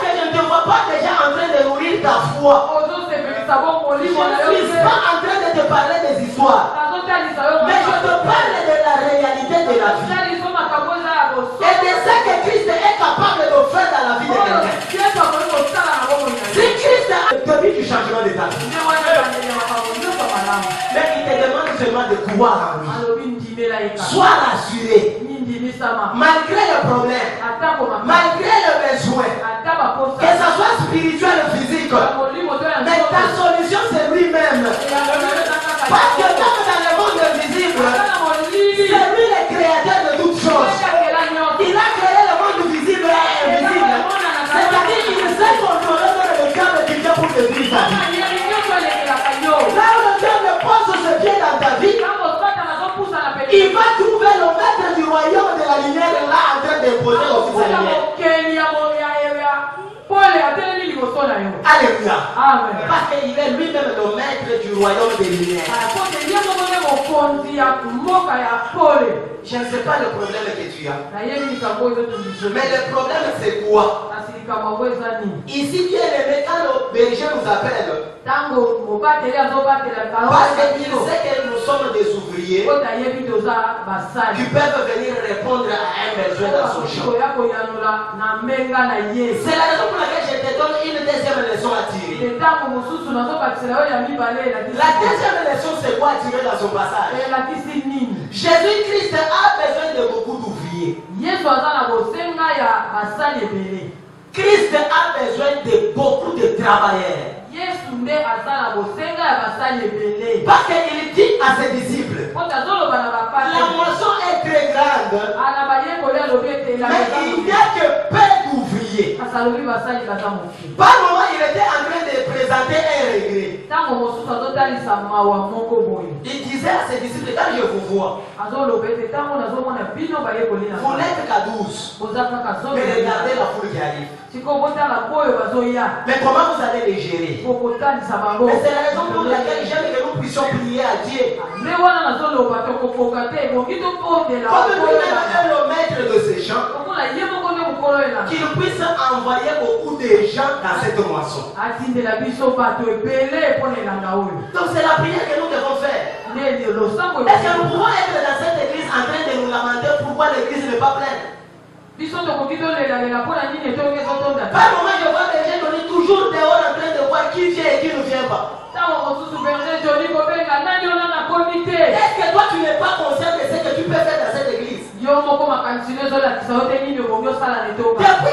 que je ne te vois pas déjà en train de nourrir ta foi. Je ne suis pas en train de te parler des histoires, mais je te parle de la réalité de la vie et de ce que Christ est capable de faire dans la vie de quelqu'un. Si Christ a depuis du changement de ta vie, mais il te demande seulement de croire en lui. Sois rassuré. Malgré le problème, malgré le besoin, que ce soit spirituel ou physique, mais ta solution c'est lui-même. Parce que comme dans le monde visible, c'est lui le créateur de toutes choses. Il a créé le monde visible et invisible. C'est-à-dire qu'il sait contrôler le câble du diable pour te dire ta vie. Là où le diable pose ce pied dans ta vie, il va trouver le maître du royaume de la lumière là en train d'imposer au fils de la lumière. Alléluia. Parce qu'il est lui-même le maître du royaume des lumières. Je ne sais pas le problème que tu as. Mais le problème c'est quoi? Ici, bien aimé, quand le berger nous appelle, parce qu'il sait que nous sommes des ouvriers qui peuvent venir répondre à un besoin dans son champ. C'est la raison pour laquelle je te donne une deuxième leçon à tirer. La deuxième leçon, c'est quoi à tirer dans son passage? Jésus-Christ a besoin de beaucoup d'ouvriers. Christ a besoin de beaucoup de travailleurs. Parce qu'il dit à ses disciples, la moisson est très grande, mais il n'y a que peu d'ouvriers. Par moment, il était en train de présenter un regret. Il disait à ses disciples, quand je vous vois, vous n'êtes qu'à 12. Mais regardez la foule qui arrive. Mais comment vous allez les gérer? Mais c'est la raison pour laquelle j'aime que nous puissions prier à Dieu. Comme lui-même est le maître de ces champs, qu'il puisse envoyer beaucoup de gens dans cette moisson. Donc c'est la prière que nous devons faire. Est-ce que nous pouvons être dans cette église en train de nous lamenter pourquoi l'église n'est pas pleine? Par moment, je vois des gens donner toujours dehors en train de voir qui vient et qui ne vient pas. Est-ce que toi tu n'es pas conscient de ce que tu peux faire dans cette église? Depuis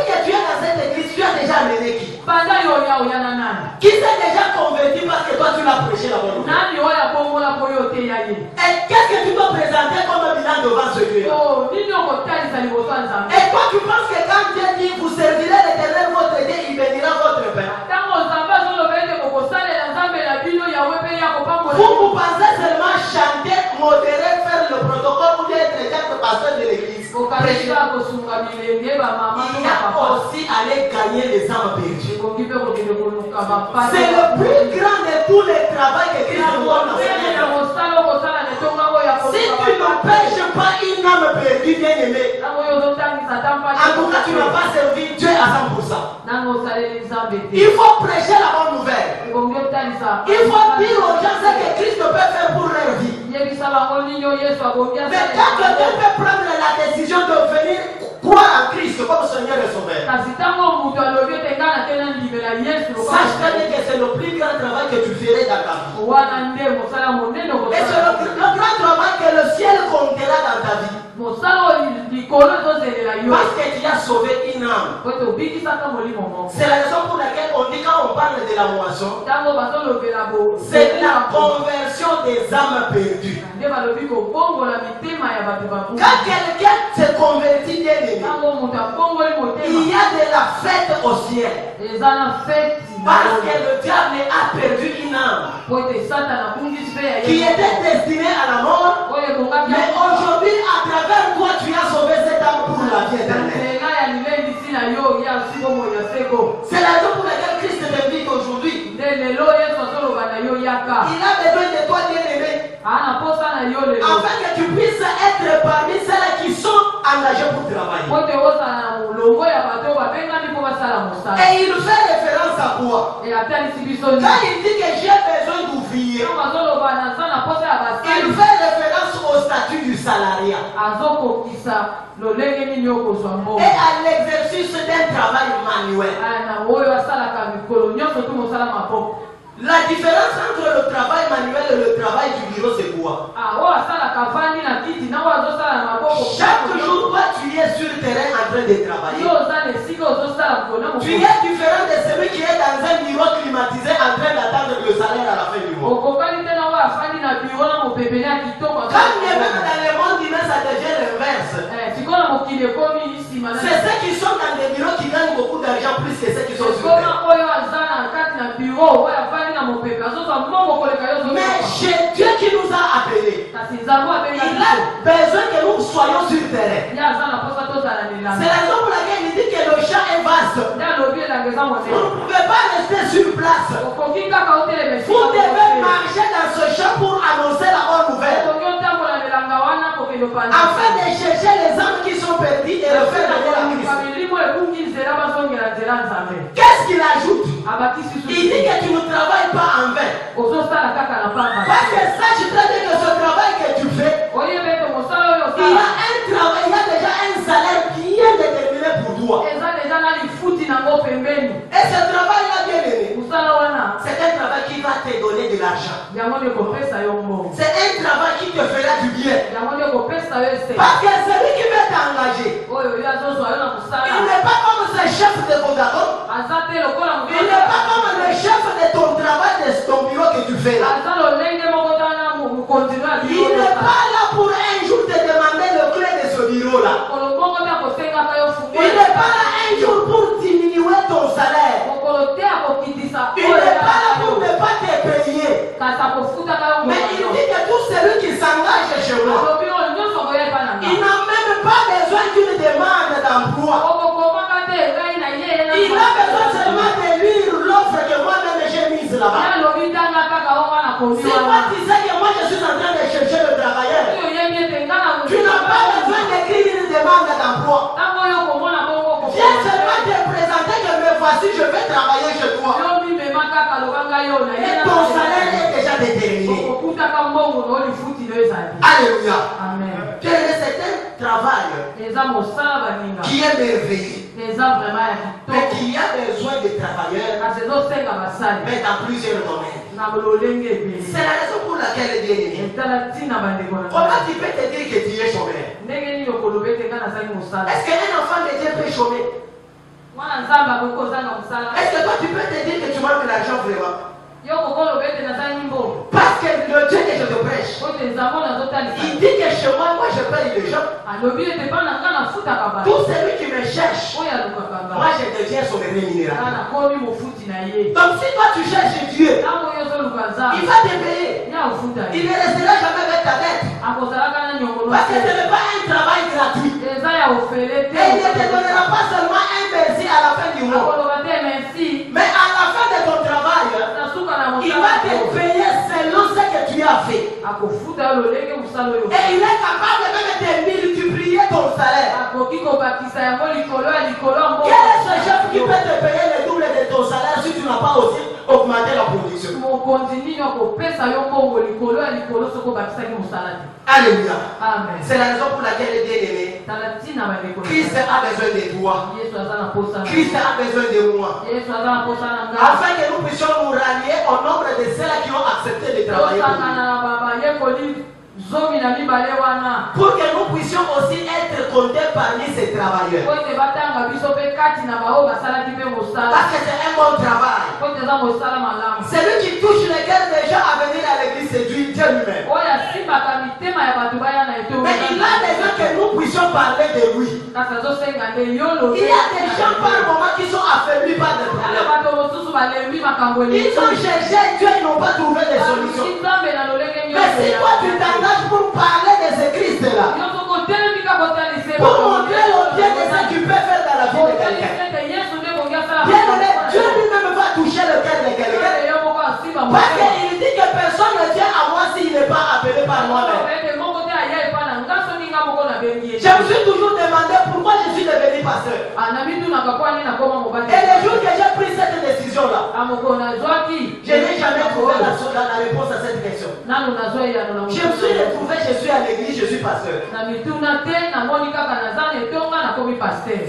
que tu es dans cette église, tu as déjà mené qui? Qui s'est déjà converti parce que toi tu l'as prêché la bonne nouvelle? Et qu'est-ce que tu dois présenter comme bilan devant ce Dieu? Et toi tu penses que quand Dieu dit vous servirez l'Éternel votre Dieu, il bénira votre pain? Vous pensez seulement chanter, modérer, faire le protocole ou bien être quatre pasteurs de l'église? Il y a aussi aller gagner les âmes perdues. C'est le plus grand de tous les travaux que Christ nous donne. Si tu ne pêches pas une âme perdue, bien aimée, en tout cas tu n'as pas servi Dieu à 100%. Il faut prêcher la bonne nouvelle. Il faut dire aux gens ce que Christ peut faire pour leur vie. Mais quand quelqu'un peut prendre la décision de venir croire en Christ comme Seigneur et Sauveur, sache très bien que c'est le plus grand travail que tu ferais dans ta vie. Et c'est le grand travail que le ciel comptera dans ta vie. Parce que tu as sauvé une âme. C'est la raison pour laquelle on dit quand on parle de la moisson, c'est la conversion des âmes perdues. Quand quelqu'un se convertit bien aimé, il y a de la fête au ciel. Parce que le diable a perdu une âme qui était destinée à la mort. Mais aujourd'hui, à travers toi, tu as sauvé cette âme pour la vie éternelle. C'est la raison pour laquelle Christ t'invite aujourd'hui. Il a besoin de toi, bien-aimé, afin que tu puisses être parmi celles qui sont engagées pour travailler. Et il fait référence à quoi? Quand il dit que j'ai besoin d'ouvriers, il fait référence au statut du salariat et à l'exercice d'un travail manuel. La différence entre le travail manuel et le travail du bureau, c'est quoi? Chaque jour, toi, tu es sur le terrain en train de travailler. Tu es différent de celui qui est dans un bureau climatisé en train d'attendre le salaire à la fin du mois. Quand même dans le monde humain, ça devient l'inverse. C'est ceux qui sont dans des bureaux qui gagnent beaucoup d'argent plus que ceux qui sont sur le terrain. Mais c'est Dieu qui nous a appelés. Il a besoin que nous soyons sur le terrain. C'est la raison pour laquelle il dit que le champ est vaste. Vous ne pouvez pas rester sur place. Vous devez marcher dans ce champ pour annoncer la bonne nouvelle. Afin de chercher les âmes qui sont perdues et de faire la Christ. Qu'est-ce qu'il ajoute? Il dit que tu ne travailles pas en vain. Parce que sache très bien que ce travail que tu fais, il y a un travail, il y a déjà un salaire bien déterminé pour toi. Et ce travail-là, bien aimé, c'est un travail qui va te donner de l'argent. C'est un travail qui te fera du bien. Parce que celui qui veut t'engager, il n'est pas comme ce chef de Vodafone. Il n'est pas comme le chef de ton travail, de ton bureau que tu fais là. Il n'est pas là pour un jour te demander le clé de ce bureau là. Il n'est pas là un jour pour diminuer ton salaire. Il n'est pas là pour ne pas te payer. Mais il dit que tout celui qui s'engage chez moi, il n'a même pas besoin d'une demande d'emploi. Il a besoin seulement de lire l'offre que moi-même j'ai mise là-bas. Si moi tu sais que moi je suis en train de chercher le travailleur, tu n'as pas besoin d'écrire une demande d'emploi. Viens seulement te présenter que me voici, je vais travailler chez toi. Et ton salaire est déjà déterminé. Alléluia. Amen. C'est un travail qui est merveilleux. Mais qui a besoin de travailleurs, mais dans plusieurs domaines. C'est la raison pour laquelle il est bien. Comment tu peux te dire que tu es chômeur? Est-ce qu'un enfant de Dieu peut chômer? Est-ce que toi tu peux te dire que tu manques de l'argent vraiment? Parce que le Dieu que je te prêche, il dit que chez moi, je paye les gens. Tout celui qui me cherche, moi je deviens son rémunérateur. Donc si toi tu cherches Dieu, il va te payer. Il ne restera jamais avec ta dette. Parce que ce n'est pas un travail gratuit. Et il ne te donnera pas seulement un merci à la fin du mois. Mais à la fin de ton travail, il va te payer selon ce que tu as fait. Et il est capable même de multiplier ton salaire. Quel est ce chef qui peut te payer le double de ton salaire si tu n'as pas aussi augmenté la production? Alléluia. Amen. C'est la raison pour laquelle, bien aimé, Christ a besoin de toi. Christ a besoin de moi. Afin que nous puissions nous rallier au nombre de ceux-là qui ont accepté de travailler pour lui. Pour que nous puissions aussi être comptés parmi ces travailleurs. Parce que c'est un bon travail. Celui qui touche les cœurs des gens à venir à l'église, c'est Dieu lui-même. Mais il a besoin que nous puissions parler de lui. Il y a des gens par moment qui sont affaiblis par des problèmes. Ils ont cherché Dieu, ils n'ont pas trouvé de solution. Mais si toi tu t'engages pour parler de ce Christ-là, pour montrer le bien de ce qu'il peut faire dans la vie de quelqu'un, bien aimé, Dieu lui-même va toucher le cœur de quelqu'un. Parce qu'il dit que personne ne vient à moi s'il n'est pas appelé par moi-même. Je me suis toujours demandé pourquoi je suis devenu pasteur. Et le jour que j'ai pris cette décision-là, je n'ai jamais trouvé la réponse à cette question. Je me suis retrouvé, je suis à l'église, je suis pasteur.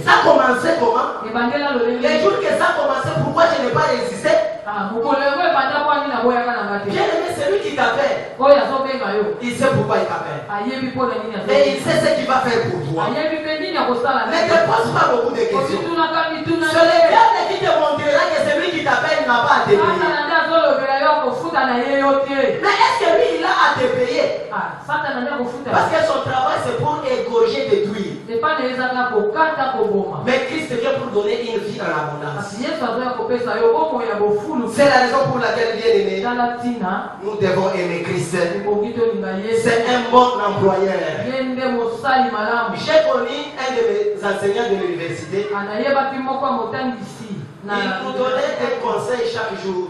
Ça a commencé comment? Les jours que ça a commencé, pourquoi je n'ai pas résisté? Bien aimé, c'est lui qui t'appelle. Il sait pourquoi il t'appelle. Et il sait ce qu'il va faire pour toi. Ne te pose pas beaucoup de questions. C'est le diable qui te montrera que celui qui t'appelle n'a pas à te payer. Mais est-ce que lui il a à te payer? Parce que son travail c'est pour égorger, détruire. Mais Christ vient pour donner une vie en abondance. C'est la raison pour laquelle, bien aimé, nous devons aimer Christ. C'est un bon employeur. J'ai connu un de mes enseignants de l'université. Il nous donnait des conseils chaque jour.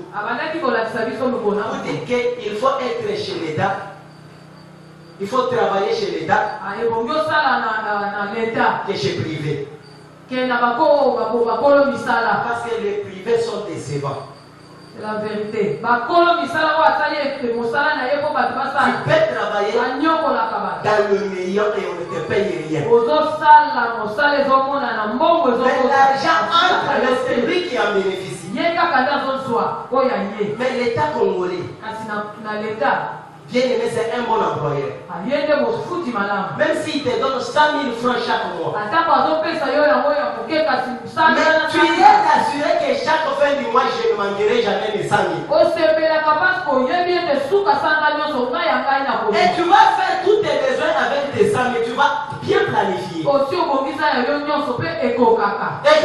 Pour dire qu'il faut être chez l'État. Il faut travailler chez l'État que chez privé. Parce que les privés sont décevants. C'est la vérité. Tu peux travailler dans le meilleur et on ne te paye rien. Mais l'argent entre, c'est lui qui en bénéficie. Mais l'État congolais, bien aimé, c'est un bon employeur. Même s'il te donne 100 000 francs chaque mois. Mais tu es assuré que chaque fin du mois, je ne manquerai jamais mes 100 000. Et tu vas faire tous tes besoins avec tes 100 000. Tu vas bien planifier. Et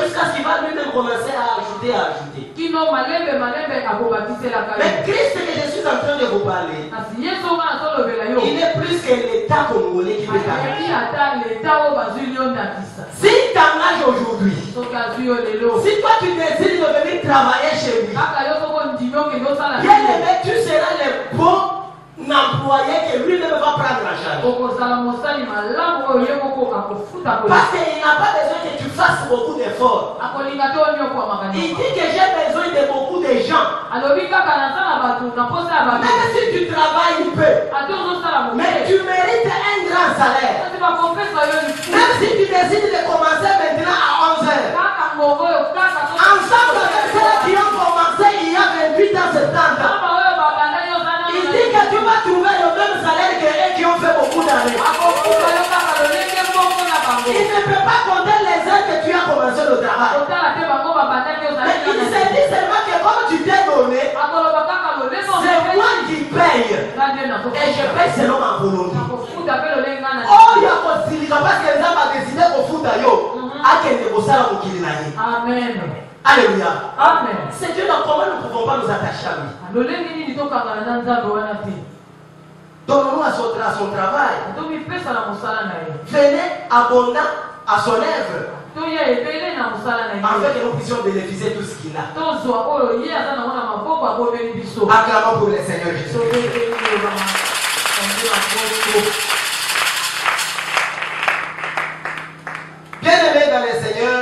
jusqu'à ce qu'il va lui-même commencer à ajouter, Mais Christ que je suis en train de vous parler, il est plus que l'État congolais qui peut t'arranger. Si tu t'engages aujourd'hui, si toi tu décides de venir travailler chez lui, bien aimé, tu seras le bon employé que lui-même va prendre en charge. Parce qu'il n'a pas besoin que tu fasses beaucoup d'efforts. Il dit que j'ai besoin de beaucoup de gens. Même si tu travailles peu, mais tu mérites un grand salaire. Même si tu décides de commencer maintenant à 11 heures, ensemble avec ceux qui ont commencé il y a 28 ans, 70 ans, il dit que tu vas trouver le même salaire que eux qui ont fait beaucoup d'années. Il ne peut pas compter les heures que tu as commencé le travail. Mais il se dit seulement que comme tu t'es donné, c'est moi qui paye. Et je paye selon ma volonté. Oh, il y a possibilité parce que les hommes ont décidé qu'on fout à yo. Amen. Alléluia. Amen. C'est Dieu, donc comment nous ne pouvons pas nous attacher à lui? Donnons-nous à son travail. Venez abondant à son œuvre. Afin que nous puissions bénéficier de tout ce qu'il a. Acclamons pour le Seigneur Jésus. Bien-aimés dans le Seigneur,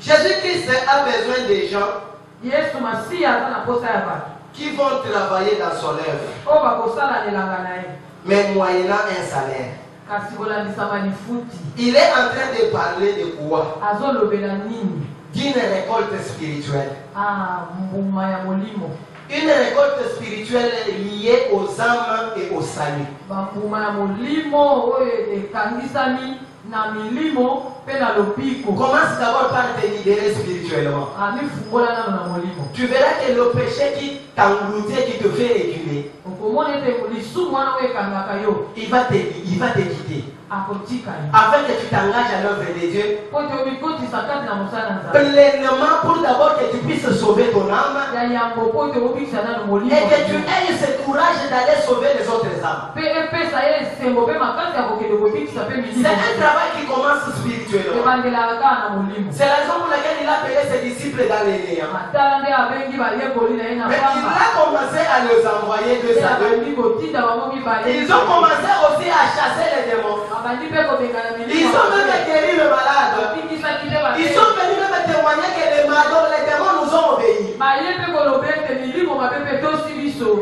Jésus-Christ a besoin des gens qui vont travailler dans son œuvre, oyo bakosala elanga na ye mais moyennant un salaire. kasi kolandisama lifuti. Il est en train de parler de quoi? Azolobela nini? D'une récolte spirituelle. Mbuma ya molimo. Une récolte spirituelle liée aux âmes et au salut. Mbuma ya molimo oyo ekangisami na milimo pe na lopiko. Commence d'abord par te libérer spirituellement. Mifungola nano na molimo. Tu verras que le péché qui t'engloutit, qui te fait reculer, il va te quitter. Afin que tu t'engages à l'œuvre de Dieu pleinement, pour d'abord que tu puisses sauver ton âme et que tu aies ce courage d'aller sauver les autres âmes. C'est un travail qui commence spirituellement. C'est la raison pour laquelle il a appelé ses disciples dans les néants. Mais il a commencé à les envoyer deux à deux. Ils ont commencé aussi à chasser les démons. Ils ont même guéri le malade. Ils sont venus même témoigner que les démons nous ont obéi.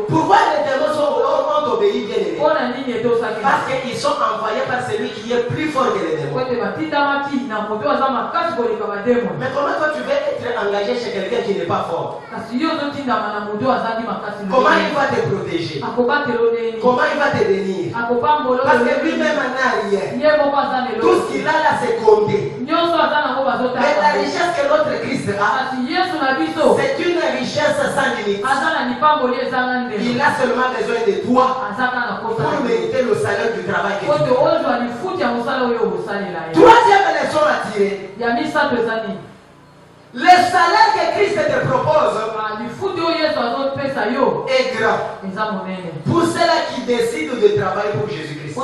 Pourquoi les démons ont obéi, bien aimé? Parce qu'ils sont envoyés par celui qui est plus fort que les démons. Mais comment toi tu veux être engagé chez quelqu'un qui n'est pas fort? Comment il va te protéger? Comment il va te bénir? Parce que lui-même n'a rien. Tout ce qu'il a là, c'est compté. Mais la richesse que notre Christ a, c'est une richesse sans limite. Il a seulement besoin de toi pour mériter le salaire du travail que tu fais. Troisième leçon à tirer. Le salaire que Christ te propose est grand pour ceux-là qui décident de travailler pour Jésus-Christ.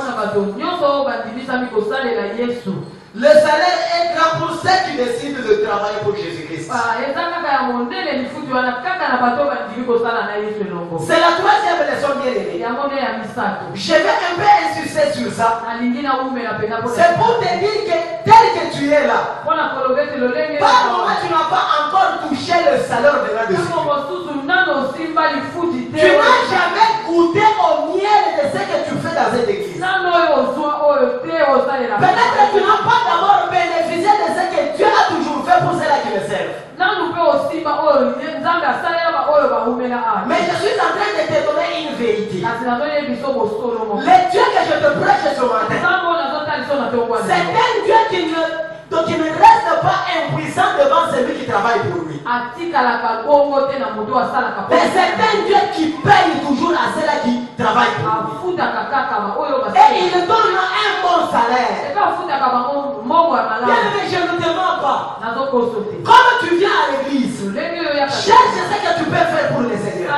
Le salaire est grand pour ceux qui décident de travailler pour Jésus-Christ. C'est la troisième leçon, bien aimée. Je vais un peu insister sur ça. C'est pour te dire que tel que tu es là, par moment tu n'as pas encore touché le salaire de là-dessus. Tu n'as jamais goûté au miel de ce que tu fais dans cette église. Peut-être que tu n'as pas d'abord bénéficié de ce que Dieu a toujours fait pour ceux-là qui le servent. Mais je suis en train de te donner une vérité. Le Dieu que je te prêche ce matin, c'est un Dieu qui ne reste pas impuissant devant celui qui travaille pour lui. Mais c'est un Dieu qui paye toujours à ceux-là qui travaillent pour lui. Et il donne un bon salaire. Bien aimé, je ne te mens pas. Comme tu viens à l'église, cherche ce que tu peux faire pour les Seigneurs.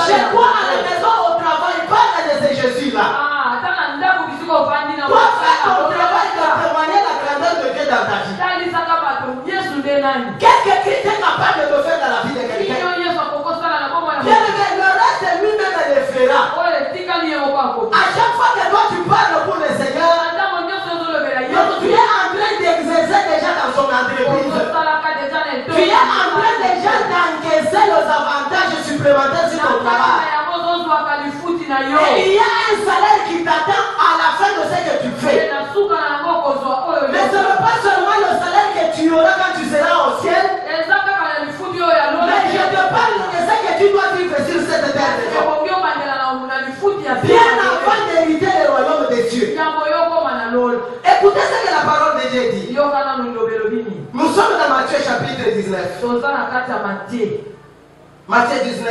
Chez toi, à la maison, au travail, parle de ce Jésus-là. Toi, fais ton travail de témoigner la grandeur de Dieu dans ta vie. Qu'est-ce que Christ est capable de faire dans la vie de quelqu'un? Bien aimé, le reste lui-même le fera. À chaque fois que toi tu parles pour le Seigneur, donc tu es en train d'exercer déjà dans son entreprise. Tu es en train déjà d'encaisser les avantages supplémentaires sur ton travail. Et il y a un salaire qui t'attend à la fin de ce que tu fais. Mais ce n'est pas seulement le salaire que tu auras quand tu seras au ciel. Mais je te parle de ce que tu dois vivre sur cette terre. Bien avant d'hériter le royaume de Dieu. Écoutez ce que la parole de Dieu dit. Nous sommes dans Matthieu chapitre 19. Matthieu 19.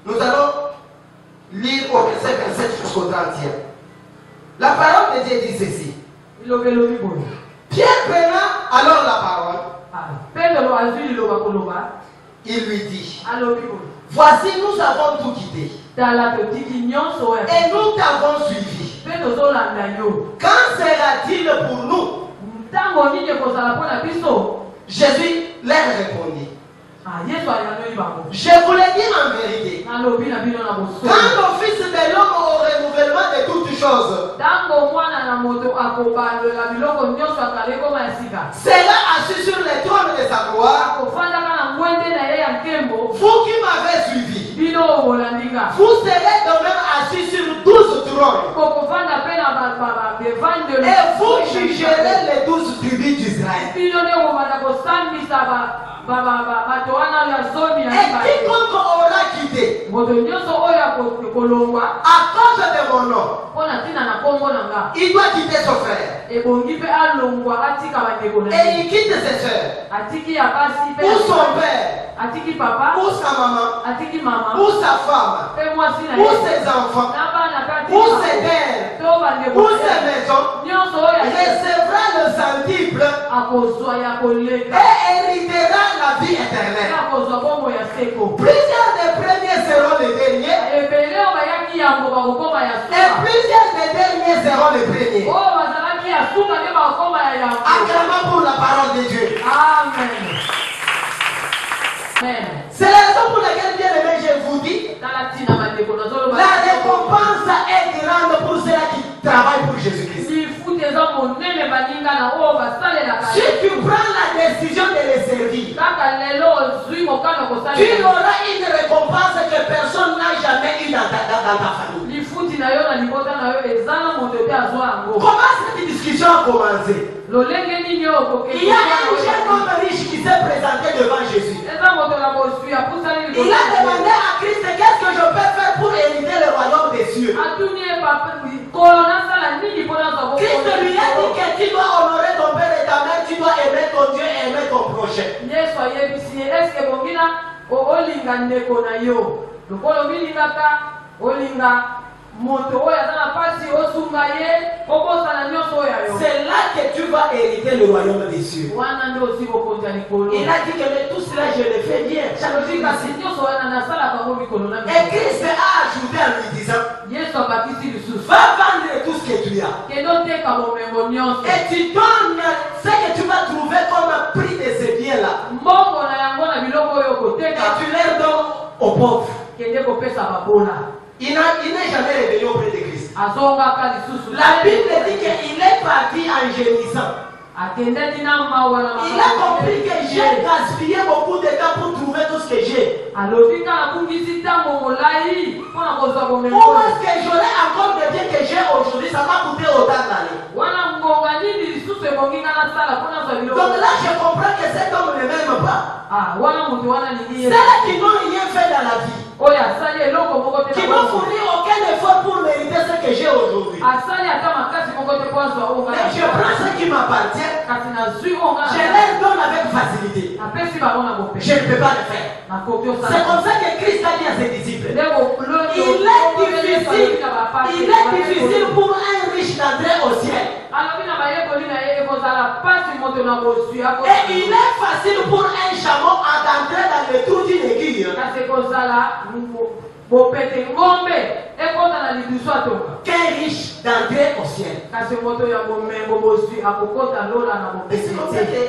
Nous allons lire au verset 27 jusqu'au 30e. La parole de Dieu dit ceci. Pierre prenant alors la parole, il lui dit, voici nous avons tout quitté et nous t'avons suivi. Quand sera-t-il pour nous? Jésus leur répondit, je vous le dis en vérité, quand le Fils de l'homme au renouvellement de toutes choses sera assis sur le trône de sa gloire, Vous qui m'avez suivi, bino olandinga vous serez quand même assis sur 12 trônes. kokovanda pe na bevande Et vous jugerez les 12 tribus d'Israël. bino nde kobanda kosambisa bato wana ya zomi ya Et quiconque aura quitté moto nyonso oyo kolongwa à cause de mon nom, mpo na ntina na nkombo na nga il doit quitter son frère. ebongi mpe alongwa atika bandeko na Et ye il quitte ses soeurs, atiki ya basi mpe ou son père, atiki papa ou sa maman, atiki mama ou sa femme, mpe mwasi na ou ye ses enfants, na bana mpe ou atiki ses terres, to bandeko ou na ses ye maisons, nyonso oyo recevra le centuple akozwa ya koleka et héritera la vie éternelle. akozwa bongo ya seko Plusieurs des premiers seront les derniers, ebele oyo bayaki yango bakokoma ya et suka plusieurs des derniers seront les premiers. oyo bazalaki ya suka nde bakokoma ya yango Acclamons pour la parole de Dieu. amen amen C'est la raison pour laquelle, bien aimé, je vous dis, tala ntina bandeko nazoloba la récompense est grande pour ceux qui travaillent pour Jésus-Christ. lifuta eza monene baninga na oyo basalelaka Si tu prends la décision de les servir, kaka lelo ozwi mokano tu kosalela auras une récompense que personne n'a jamais eue dans ta famille. lifuti na yo na libota na yo eza na moto te azwa yango Comment cette discussion a commencé? lolenge nini oyo Il y a un jeune homme riche qui s'est présenté devant Jésus. eza moto na boswi apusani Il a demandé à Christ, qu'est-ce que je peux faire pour hériter le royaume des cieux? atuni ye kolo nasala nini mpo nazwa Christ lui a dit que tu dois honorer ton père et ta mère, tu dois aimer ton Dieu et aimer ton prochain. yesu ayebisi ye eske bongina olinga ndeko na yo lokola omilingaka olinga moto oyo aza na mpasi osunga ye okosala nyonso oyo ayo C'est là que tu vas hériter le royaume des cieux. wana nde osi bokonza likolo Il a dit que mais tout cela je le fais bien. lobi kasi nyonso wana nasalaka ngo mikolo na Et Christ a ajouté en lui disant, yesu abakisi lisusu va vendre tout ce que tu as. kende oteka bomengo nyonso Et tu donnes ce que tu vas trouver comme prix de ces biens-là. mbongo na yango na biloko oyo Et okoteka tu les donnes aux pauvres. kende kopesa babola Il n'est jamais révélé auprès de Christ. azongaka lisusu La Bible dit qu'il est parti en gémissant. akendaki na mawa na Il a compris que j'ai gaspillé beaucoup de temps pour trouver tout ce que j'ai. alobi kaka abungisi ntango molai mpona kozwa bomengo Comment est-ce que j'aurai encore des biens que j'ai aujourd'hui? Ça m'a coûté autant d'années. wana ngonga nini lisusu ebongi nga nasala mpona zwa biloko Donc là, je comprends que cet homme ne m'aime pas. wana moto wana lingi ye Ceux qui n'ont rien fait dans la vie, oyo asali eloko moko te qui n'ont fourni aucun effort pour mériter ce que j'ai aujourd'hui. asali ata makasi moko te mpo azwa oyo Mais je prends ce qui m'appartient, kasi nazwi oyo nga je les donne avec facilité. apesi bango na bope Je ne peux pas le faire. nakoki C'est comme ça que Christ a dit à ses disciples. nde Il est difficile pour un riche d'entrer au ciel. alobi na bayekoli na ye ekozala pasi moto na bozwi Et il est facile pour un chameau d'entrer dans le trou d'une aiguille. kasi ekozala bopete ngombe ekota na lidusu atonga Qu'un riche d'entrer au ciel. kasi moto ya bomengo bozwi akokota lola na Et bopete c'est comme ça te que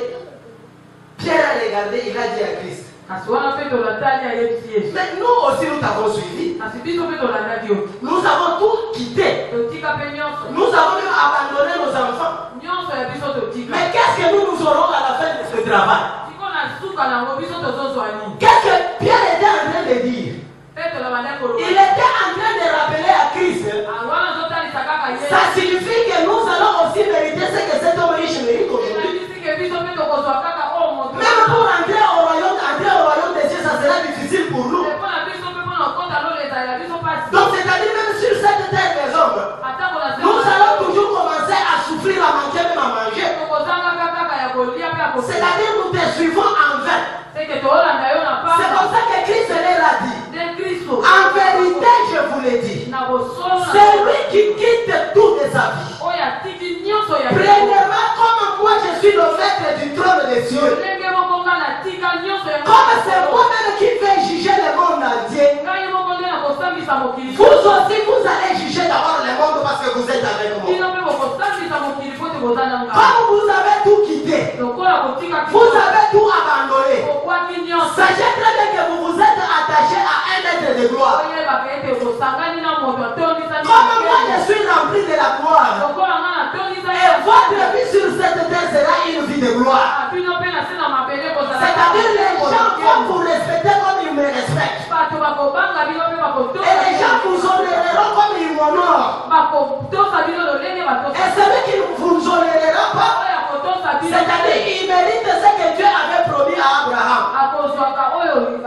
Pierre a regardé, il a dit à Christ. kasi wana mpe tolatali ayebisi yesu Mais nous aussi nous t'avons suivi. kasi biso mpe tolandaki yo Nous avons tout quitté. totika mpe nyonso Nous avons même abandonné nos enfants. nyonso ya biso totika Mais qu'est-ce que nous aurons à la fin de ce travail? siko na suka nango biso tozozwa nini Qu'est-ce que Pierre était en train de dire? mpe tolabanda koloba Il était en train de rappeler à Christ. wana azotalisa kaka ye Ça signifie que nous allons aussi mériter ce que cet homme riche mérite aujourd'hui. ebisike biso mpe tokozwa kaka oyo moto Même pour entrer au royaume des cieux, ça sera difficile pour nous. mpona biso mpe mpona okota lola ezala biso mpasi Donc c'est-à-dire même sur cette terre des hommes, atango na nous allons toujours commencer à souffrir, à manquer, même à manger. tokozangaka kaka ya kolia mpe ya kosela C'est-à-dire nous te suivons en vain. seke toolanda yo na C'est pamba comme ça que Christ leur a dit. nde kristo En vérité, je vous l'ai dit. na bosolo Celui qui quitte tout de sa vie. oyo atiki nyonso ya Premièrement, comme moi je suis le maître du trône des cieux. ndenge moko nga natika nyonso ya Comme c'est moi-même qui vais juger le monde entier. ngai moko nde na kosambisa mokili Vous aussi, vous allez juger d'abord le monde parce que vous êtes avec moi. bino mpe bokosambisa mokili po te koza na ngai Comme vous avez tout quitté, lokola kotika vous avez tout abandonné. okwaki nyonso Sachez très bien que vous vous êtes attaché à un être de gloire. oyebaka ete kosangani na moto atondisani Comme moi je suis rempli de la gloire. lokola nga natondisa Et votre vie sur cette terre sera une vie de gloire. bino mpe na se na mabele kozala C'est-à-dire les gens vont vous respecter comme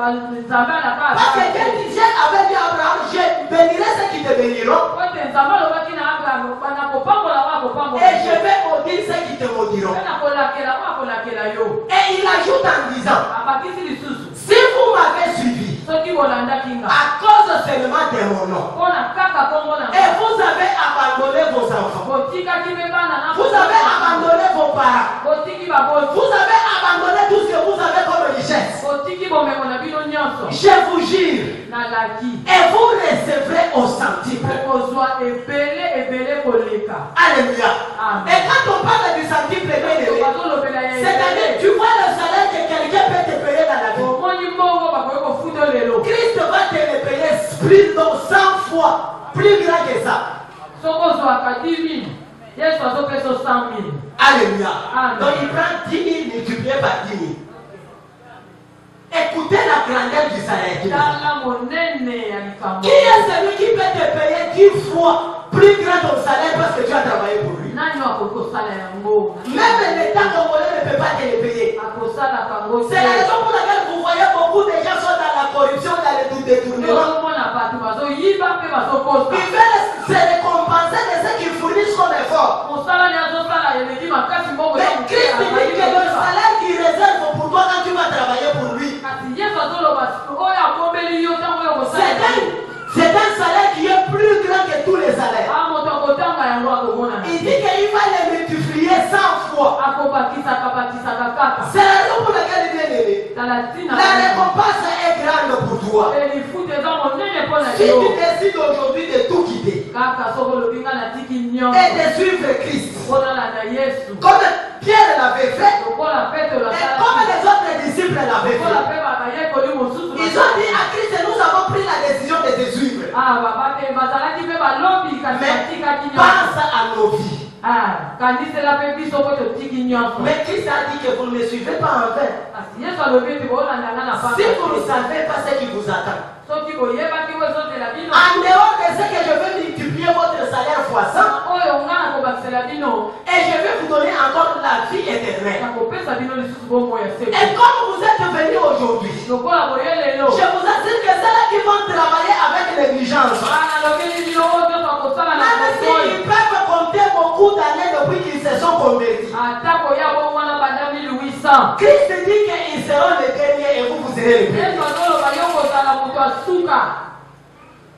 Parce que Dieu avait dit à Abraham, je bénirai ceux qui te béniront. Et je vais maudire ceux qui te maudiront. Et il ajoute en disant, si vous m'avez suivi, à cause seulement de mon nom, et vous avez abandonné vos enfants, vous avez abandonné vos parents, vous avez abandonné tout ce que vous avez comme richesse, je vous jure, et vous recevrez au centuple. Alléluia. Et quand on parle du centuple, c'est-à-dire tu vois le salaire que quelqu'un peut te payer dans la vie. Christ va te le payer plus de 100 fois plus grand que ça. Alléluia. Donc il prend 10 000 multiplié par 10 000. Écoutez la grandeur du salaire. Qui est celui qui peut te payer 10 fois plus grand ton salaire parce que tu as travaillé pour lui? Même l'État congolais ne peut pas te le payer. C'est la raison pour laquelle vous voyez beaucoup de gens sont dans la corruption, dans le détournement. Ils veulent se récompenser de ceux qui fournissent comme effort. Mais Christ dit que le salaire qu'il réserve pour toi quand tu vas travailler pour lui, c'est un salaire qui est plus grand que tous les salaires. Il dit qu'il va les multiplier 100 fois. C'est la raison pour laquelle il est aimé. La récompense est grande pour toi. Si tu décides aujourd'hui de tout quitter et de suivre Christ, comme Pierre l'avait fait, et comme les autres disciples l'avaient fait, ils ont dit à Christ, nous avons pris la décision de te suivre. Mais pense à nos vies. Mais Christ a dit que vous ne me suivez pas en vain. Si vous ne savez pas ce qui vous attend, en dehors de ce que je vais multiplier votre salaire fois 100, et je vais vous donner encore la vie éternelle. Et comme vous êtes venus aujourd'hui, je vous assure que ceux-là qui vont travailler avec négligence, même s'ils peuvent compter beaucoup d'années depuis qu'ils se sont convertis, Christ dit qu'ils seront les derniers et vous serez les premiers.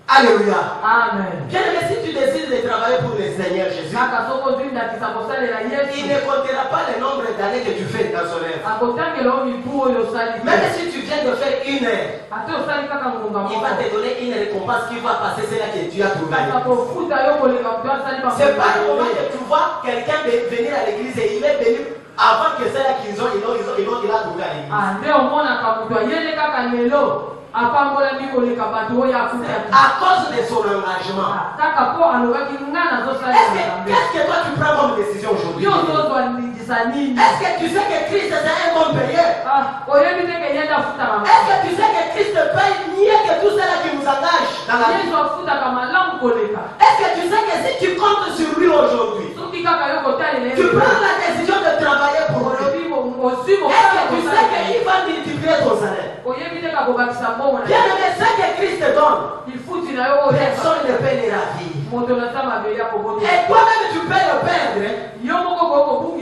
Alléluia. Amen. Bien aimé, si tu décides de travailler pour le Seigneur Jésus, il ne comptera pas le nombre d'années que tu fais dans son œuvre. Même si tu viens de faire 1 heure, il va te donner une récompense qui va passer celle que tu as trouvée. C'est pas le moment que tu vois quelqu'un venir à l'église et il est venu avant que celle qu'il a trouvé à l'église. À cause de son engagement. Qu'est-ce que toi tu prends comme décision aujourd'hui? Est-ce que tu sais que Christ est un bon payeur? Est-ce que tu sais que Christ paye mieux que tout cela qui nous engage dans la vie? Est-ce que tu sais que si tu comptes sur lui aujourd'hui, tu prends la décision de travailler pour lui? Est-ce que tu sais qu'il va multiplier ton salaire? Bien aimé, ce que Christ donne, personne ne peut les ravir. Et toi-même tu peux le perdre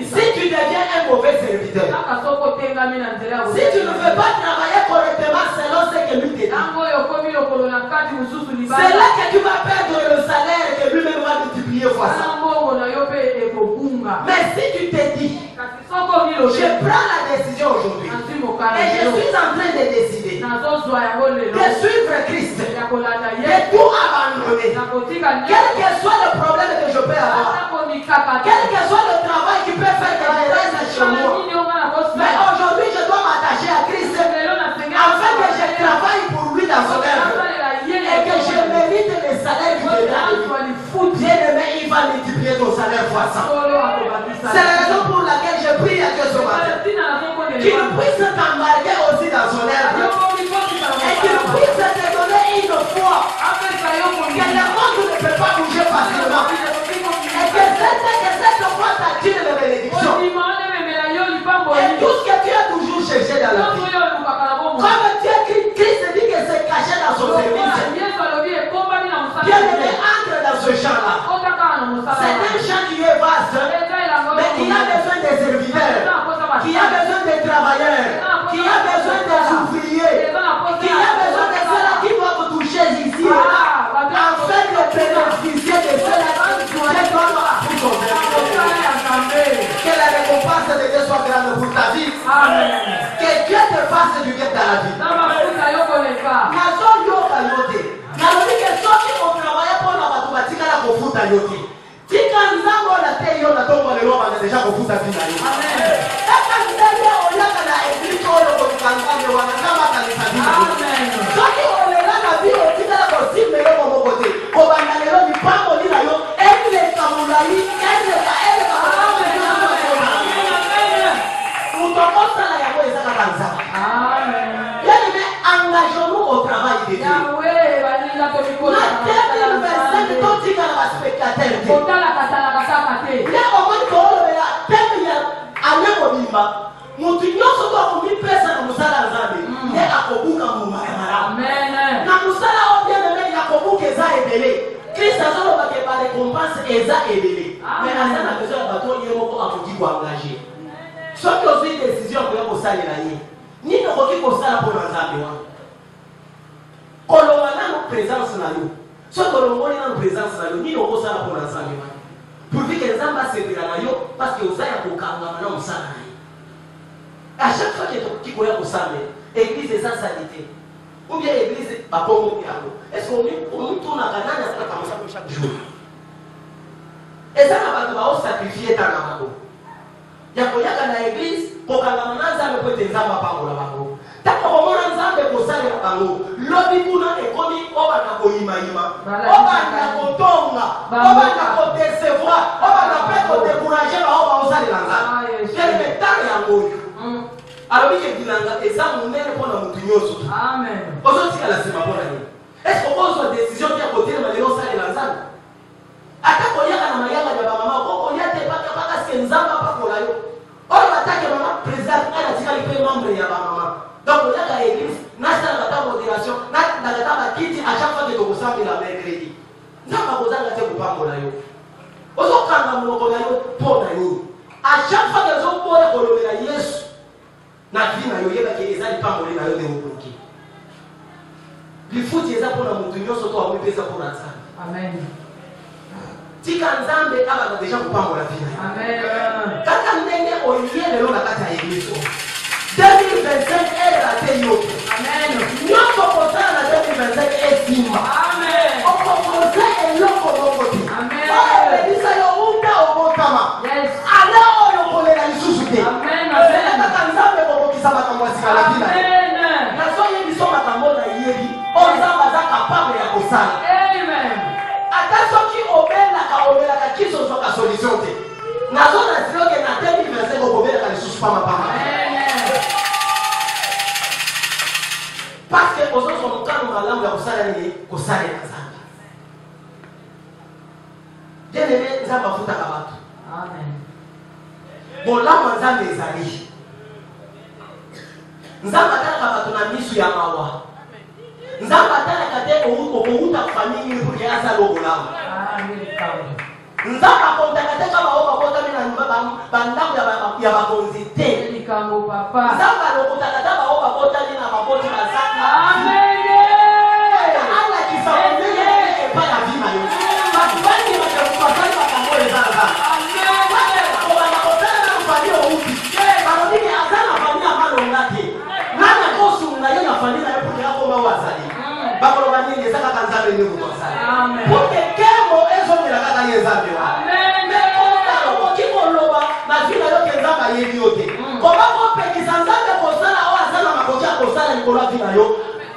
si tu deviens un mauvais serviteur. Si tu ne veux pas travailler correctement selon ce que lui te dit, c'est là que tu vas perdre le salaire que lui-même va multiplier fois 100. Mais si tu te dis, je prends la décision aujourd'hui et je suis en train de décider de suivre Christ, de tout abandonner, quel que soit le problème que je peux avoir, quel que soit le travail qui peut faire que je reste chez moi, mais aujourd'hui je dois m'attacher à Christ afin que je travaille pour lui dans son œuvre et que je mérite le salaire du Dieu. Bien aimé, il va multiplier ton salaire fois 100. C'est la raison pour laquelle je prie à Dieu ce matin qu'il puisse t'embarquer aussi dans son œuvre et qu'il puisse te donner une foi que le monde ne peut pas bouger facilement et que cette foi t'attire les bénédictions et tout ce que tu as toujours cherché dans la vie. Comme Dieu Amen. Que Dieu te fasse du bien dans la vie. Na mafuta yoko leka. Nazo yoka yote. Nalobi que soki on travaille pour la batubatika la kofuta yote. Tika nzango na te yo na tongo lelo bana déjà kofuta bina yo. Amen. Kaka ndenge oyaka na église oyo ko kanzambe wana kama kanisa bina. Amen. Soki olela na bi otika la kosimbe yo mo kote. Ko bana lelo ni pambo lina yo. Elle kamulai, elle ka. Engageons-nous au travail de Dieu. Ceux qui ont pris des décisions pour ça, ni ne faut pour ça pour l'ensemble. Quand on a notre présence dans nous, ceux qui ont notre présence dans nous, ni ne faut ça pour l'ensemble. Pour que les gens se prennent dans nous, parce que vous avez pour qu'on ça. À chaque fois que tu connais pour ça, l'église est sans salité. Ou bien l'église est pas comme est-ce qu'on tourne à Canada comme ça chaque jour? Et ça, on va sacrifier dans la main. Yakoyaka na église kokangamana nzambe po te nzamba pangola bango tako komona nzambe kosalela bango lobi kuna ekomi obana koyimayima obana kotonga obana kodecevoir obana pe kodécourager bao baosalela nzambe keleme tano yango oyo alobi ke bilanga eza monene mpona motu nyonso ozotikala nsima mpona ye estce okozwa décision te ya kotelema lelo osalela nzambe ata koyaka na mayanga ya bamama okolia te paka sike nzambe apakola yo oyo batake mama président anatikali mpe membre ya bamama donc oyaka église nasalaka ta modération nakata bakiti à chaque fois ke tokosambela mercredi nzambe akozanga te kopambola yo ozokanga monoko na yo mpo na nini à chaque fois ke ozoboya kolobela yesu na vi na yo yebaki eza lipamboli na yo te obloke lifuti eza mpona motu nyonso to amoi mpe eza mpona nzambe tika nzambe abaka deja kopambola vi na yo kaka ndenge olie lelo na kati ya eglise 2025 elate yo nyonso kosala na 2025 esimba okokoza eloko moko te oyo ebebisa yo uta obotama ale oyo kolela lisusu te kaka nzambe kokokisa makambo ya sika na vi na yo nazoyebiso makambo na yebi oyo nzambe aza kapable ya kosala ata soki obelaka kiso ozwaka solution te nazona ziloke na 2025 okobelaka lisusu pamapama parce que ozozwa mokano malamu ya kosala nini kosalela nzambe bien-aimé nzambe afutaka bato bolamu ya nzambe ezali nzambe atalaka bato na miso ya mawa nzambe atalaka te okouta famille pour aza lobolamu nzambe akontaka te kama oyo bakotami na bandako ya bakonzi te nzambe alokotaka te baoyo bakotami na baboti bazanga alakisa ondenge epai ya vi na yo bato bangi basali makambo eza nzambe okobanda kotala na fami outi balobiki aza na fami ya malonga te nani akosunga ye na fami na yo poke akoma oyo azali bakoloba nini eza kaka nzambe nde moto asali poke kembo ezongela kaka ye nzambe wana okoki koloba na vi na yo ke nzambe ayebi yo te koba kopekisa nzambe kosala oyo aza na makoki ya kosala likolo ya vi na yo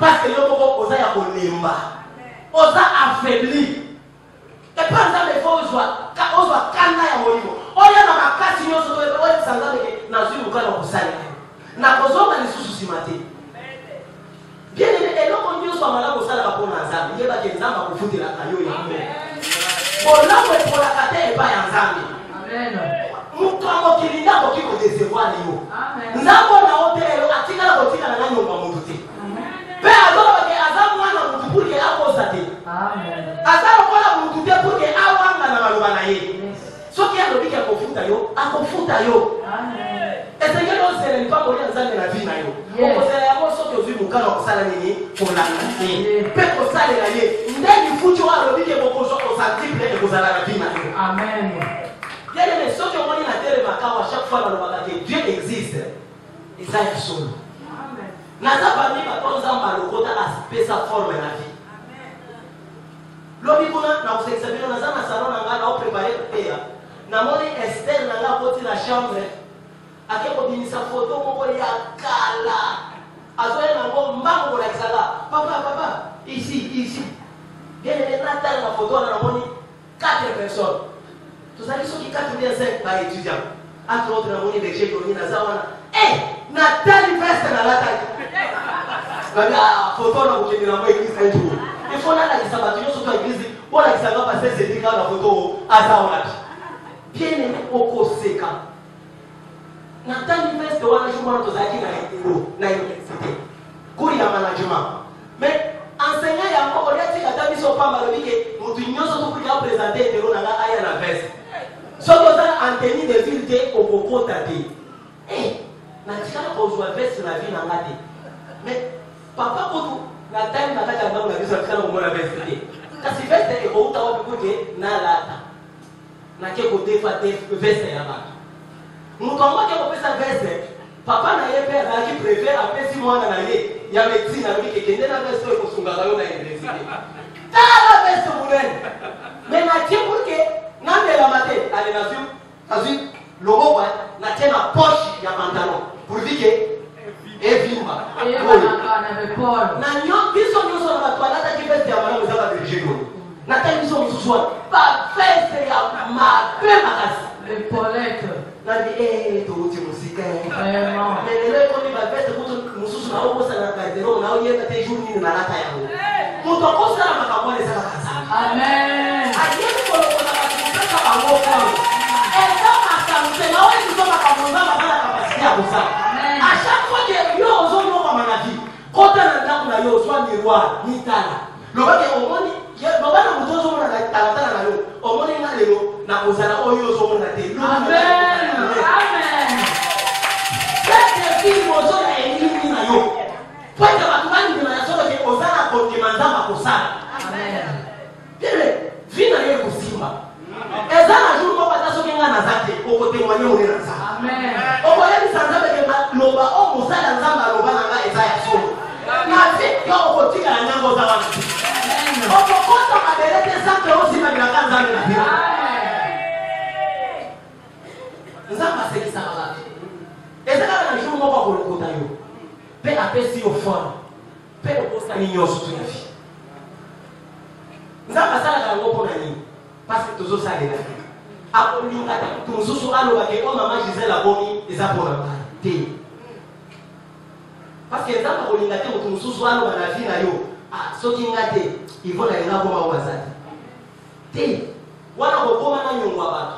parceke yo moko oza ya kolemba oza affaibli epa nzambe fo ozwa kanda ya molimo oyo na makasi nyonso oyebisa nzambe ke nazwi mokano kosalela yo nakozonga lisusu nsima te bien-aimé eloko nyonso amala kosalaka mpona nzambe yebake nzambe akofutelaka yo yango bolamu epolaka te epai ya nzambe moto ya mokili nde akoki kodecevoir yo nzambe ona yo te lelo atikala kotikala na nyonga motu te mpe azolobake aza mwana motu purke akosa te aza lokola motu te purke awanga na maloba na ye soki alobiki akofuta yo esengeli ozela lipamboli ya nzambe na vi na yo okozela yango soki ozwi mokano kosala nini kolanda te mpe kosalela ye nde lifuti oyo alobiki bokozwa kosantiple ekozala na vi na yo bien-aimé soki omoni na telemaka à chaque fois nalobaka ke Dieu existe eza ya solo. Naza bami batonza malokota aspect sa forme na vie. Lobi kuna na usexabino naza na salon nga na préparer pea. Na moni Esther na nga koti na chambre. Akeko binisa photo moko ya kala. Azoye na ngo mbango la kisala. Papa, ici. Bien les natal na photo na moni 4 personnes. Tous allez ceux qui 4 bien 5 par étudiant. Entre autres na moni berger ko ni na zawana. Nathalie veste na la taille. La photo na kukendela mo église un jour. Il faut na la kisabatu yo surtout église pour la kisanga passer c'est dit la photo azawana. Bien aimé okoseka. Nathalie veste wana shumana tozaki na université. Kuri ya management. Mais enseignant ya moko yati kata biso pamba lobike mutu nyoso to kuja présenter ndelo na aya na veste. Soki oza antenne de ville te okokota te. Natikala kozwa veste na vie na ngate. Mais papa kotu na time na kati ya bango na biso tikala komona veste te. Kasi veste ekouta wapi kote na lata. Na ke kote fa te veste ya bana. Mutu amake kopesa veste, papa na ye pe azalaki préfère apesi mwana na ye ya médecine alobiki kende na veste oyo ekosungaka yo na université. Tala veste monene. Mais natie pour ke nambelama te ale nazwi loboko natie na poche ya pantalon pour dire que evimba na biso nyonso na bato alataki veste ya malamu eza badirige yo natali biso mosusu wana baveste ya mabe makasi epolete nadi touti mosika mais lelo ekoni baveste kutu mosusu na okosala na gardero na oyeba te jour nini nalata yango moto akosala makambo wana ezalaka kazala ayeli kolokola bato kopesa bango kano eza makambo na oyo biso makambo nzamba bana kapasite ya kosala. À chaque fois que yo ozono kwa manavi, kota na ndako na yo soit miroir, ni tala. Loba ke omoni, loba na mutozo mona na tala na yo. Omoni na lelo na kozala oyo ozomona te. Amen. Amen. Cette fille mozo na elimi na yo. Pwete watu bani na yasoba ke ozala kontimanda makosala. Amen. Bile, vina yo kusimba. Ezana jour mo pata soki nga na zate, okote mwanyo mone na zate. Amen. Okoyebi sanzabe ke loba o musala nzamba loba na nga eza ya solo. Na fi yo okotika na nyango za wana. Amen. Okokota madelete zate osima bilaka nzambe na bira. Amen. Nzamba sekisa balaki. Ezaka na jour mo kwa kolokota yo. Pe apesi yo fona. Pe okosa ni nyoso tu yafi. Nzamba sala ka ngopo na nini? Parce que toujours ça est là. Après nous, tout ce soir, nous avons maman Gisèle a bomi et ça pour la té. Parce que les gens qui ont été tout ce soir, nous avons vie na yo. Ah, ceux qui ont été, ils vont aller là pour ma wazati. Té. Wana bokoma na nyongwa bato.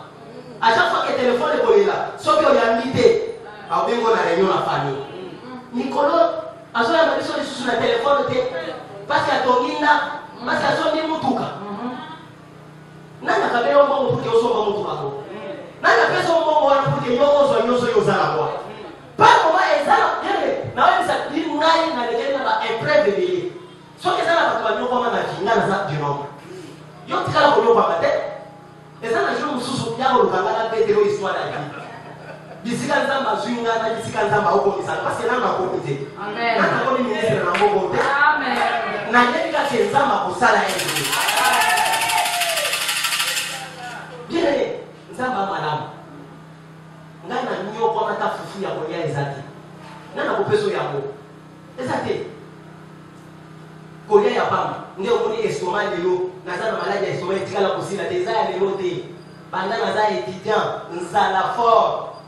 À chaque fois que le téléphone est collé là, ceux qui ont invité, à bengo na réunion la famille. Nicolo, à ce moment-là, ils sont sur le téléphone parce qu'il y a Tonginda, parce qu'il y a son Nimoutuka. Nana kabeo mbongo puke osomba mutu bako. Nana pesa mbongo wana puke nyongo nyonso yozala kwa. Pako ba ezala yele na wewe sa ngai na legenda ba impreve de. So ke sala batu banyo koma na kinga na za dino. Yo tikala ko yoba bate. Ezala jour mususu yabo lukanga na betero histoire ya. Bisika nzamba zwinga na bisika nzamba uko misala parce que nana ko pite. Amen. Nana ko ni ministre na mbongo te. Amen. Na nyeka nzamba ko sala yeye. Bien, nzamba malamu. Ngana nyo kwa mata fufu ya kolia ezati. Nana kopeso yango. Ezati. Kolia ya pamba. Ndio kuni estoma lelo, nazana maladi ya estoma etikala kosila te za ya lelo te. Banda naza étudiant, nzala fort.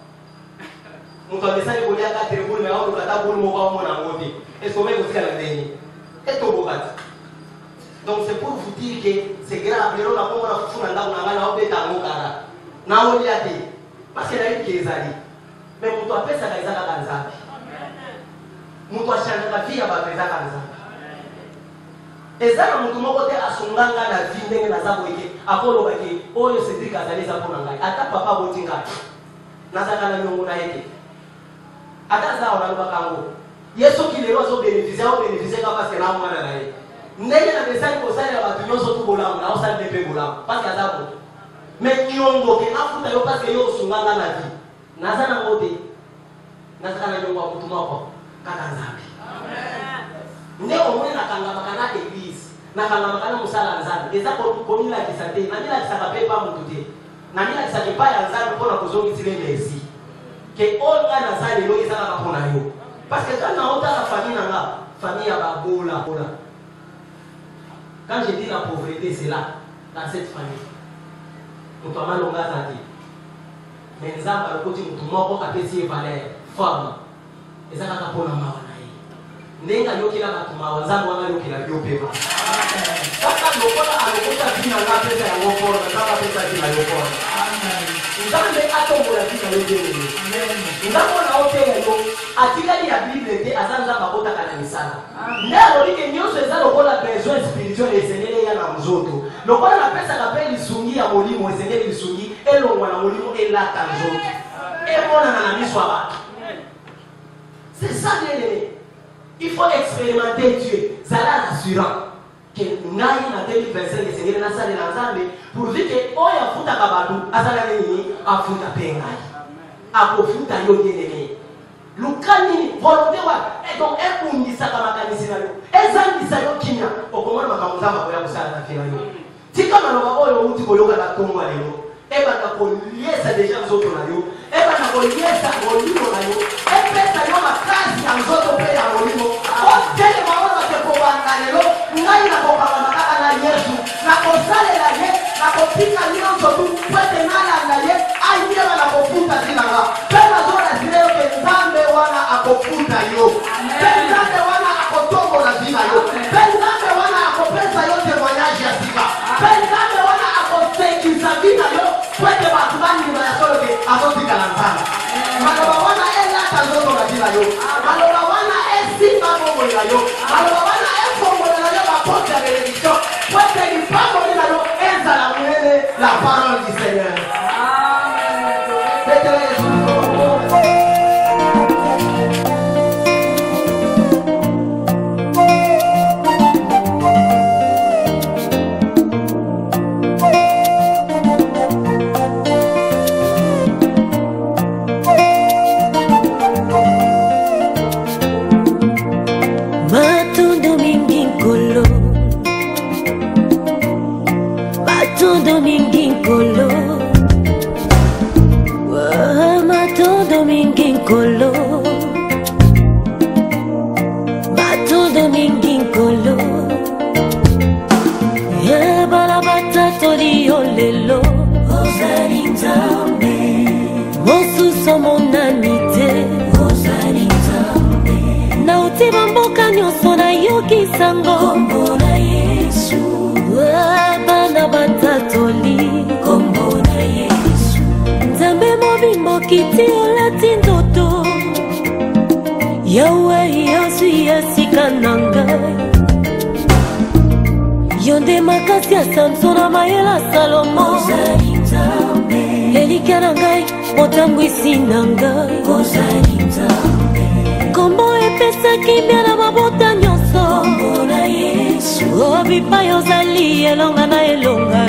Mutu amesani kolia 4 bulu mais au kata bulu moko mona ngoti. Estoma kosila ndeni. Eto bokati. Donc c'est pour vous dire que c'est grave. Les gens n'ont pas de fou dans la na oliate parce que la vie qui est allée. Mais mutu apesa kaizaka kanzabi. Mutu ashanga la vie ya bapeza kanzabi. Ezana mutu moko te asunganga na vie ndenge na zabo eke akolo bake oyo Cédric azaleza pona ngai. Ata papa botinga. Nazaka na nyongo na yeke. Ata za ona bakango. Yesu ki lelo zo bénéficier ka parce que na mwana na ye. Ndenge na besali kosala ya batu nyonso tu bolamu na osala pepe bolamu parce que azabo. Mais nyongo ke afuta yo parce que yo sunganga na vie. Nazana ngote. nazaka na nyongo mutu moko kaka Nzambe. Nde omoni nakangama kana église, nakangama kana musala Nzambe. Eza komila kisate, na mila kisaka pe pa mutu te. Na mila kisaka pa ya Nzambe pona kozongitile merci. Que olga nazali lo eza ka pona yo. Parce que quand on a la famille nanga, famille ya babola. Quand je dis la pauvreté, c'est là, dans cette famille. Nous sommes longa zati. Mais nous avons le côté nous moko apesi valeur, forme. Et ça ka pona mawana yi. Nenga yoki la batuma, nzambo wana yoki la yopema. Kaka lokola alokota bina nga pesa ya ngoporo, nzamba pesa bina yoporo. Amen. Nzambe atombola bina yopema. Amen. Nzambo na otela yo, atikali ya Bible te azanza bakota kana misala. Ndalo like nyonso eza lokola besoin spirituel esengeli ya na mzoto. Lokola na pesa ka pe lisungi ya molimo esengeli lisungi elongwa na molimo elata nzoto. Emona na miso abaki. C'est ça l'ennemi. Il faut expérimenter Dieu. Ça là rassurant. Que nous n'ayons pas 2025 et Seigneur n'a salé l'ensemble pour dire que oya futa kabadu azala nini afuta pengai. Akofuta yo nene. Lukani volonté wa et donc ekundisa kama kanisa yo. Ezandisa yo kinya okomona makamuzama ko ya kusala na fina yo. Tika maloba oyo uti koyoka na tongo leo. Eba na koliesa deja nzoto na yo. Eba na koliesa olimo na yo. Epesa yo makazi ya nzoto pe ya olimo. Otele maona ke kobanga lelo. Ngai na kopanga makaka na Yesu. Na kosale la ye. Na kopika nyonso tu. Kwete nala na ye. Aiye wana kofuta zina nga. Pena zona zileo ke Nzambe wana akofuta yo. Pena Nzambe wana akotongo na zina yo. Pena Nzambe wana akopesa yo témoignage ya sika. Pena Nzambe wana akosekisa zina yo. Kwete batubani ni mayasolo ke azotika na Nzambe. Maloba wana elata zoto na zina yo. Maloba wana esika mongo na yo. Maloba wana efongo na yo bapote ya benediction. Kwete ni pambo na yo enza la mwele la parole du Seigneur. Yonde makasi ya Samson na mayela Salomo Elika na ngai motambwisi na ngai Kombo epesaki bia na mabota nyonso Obipa yozali elonga na elonga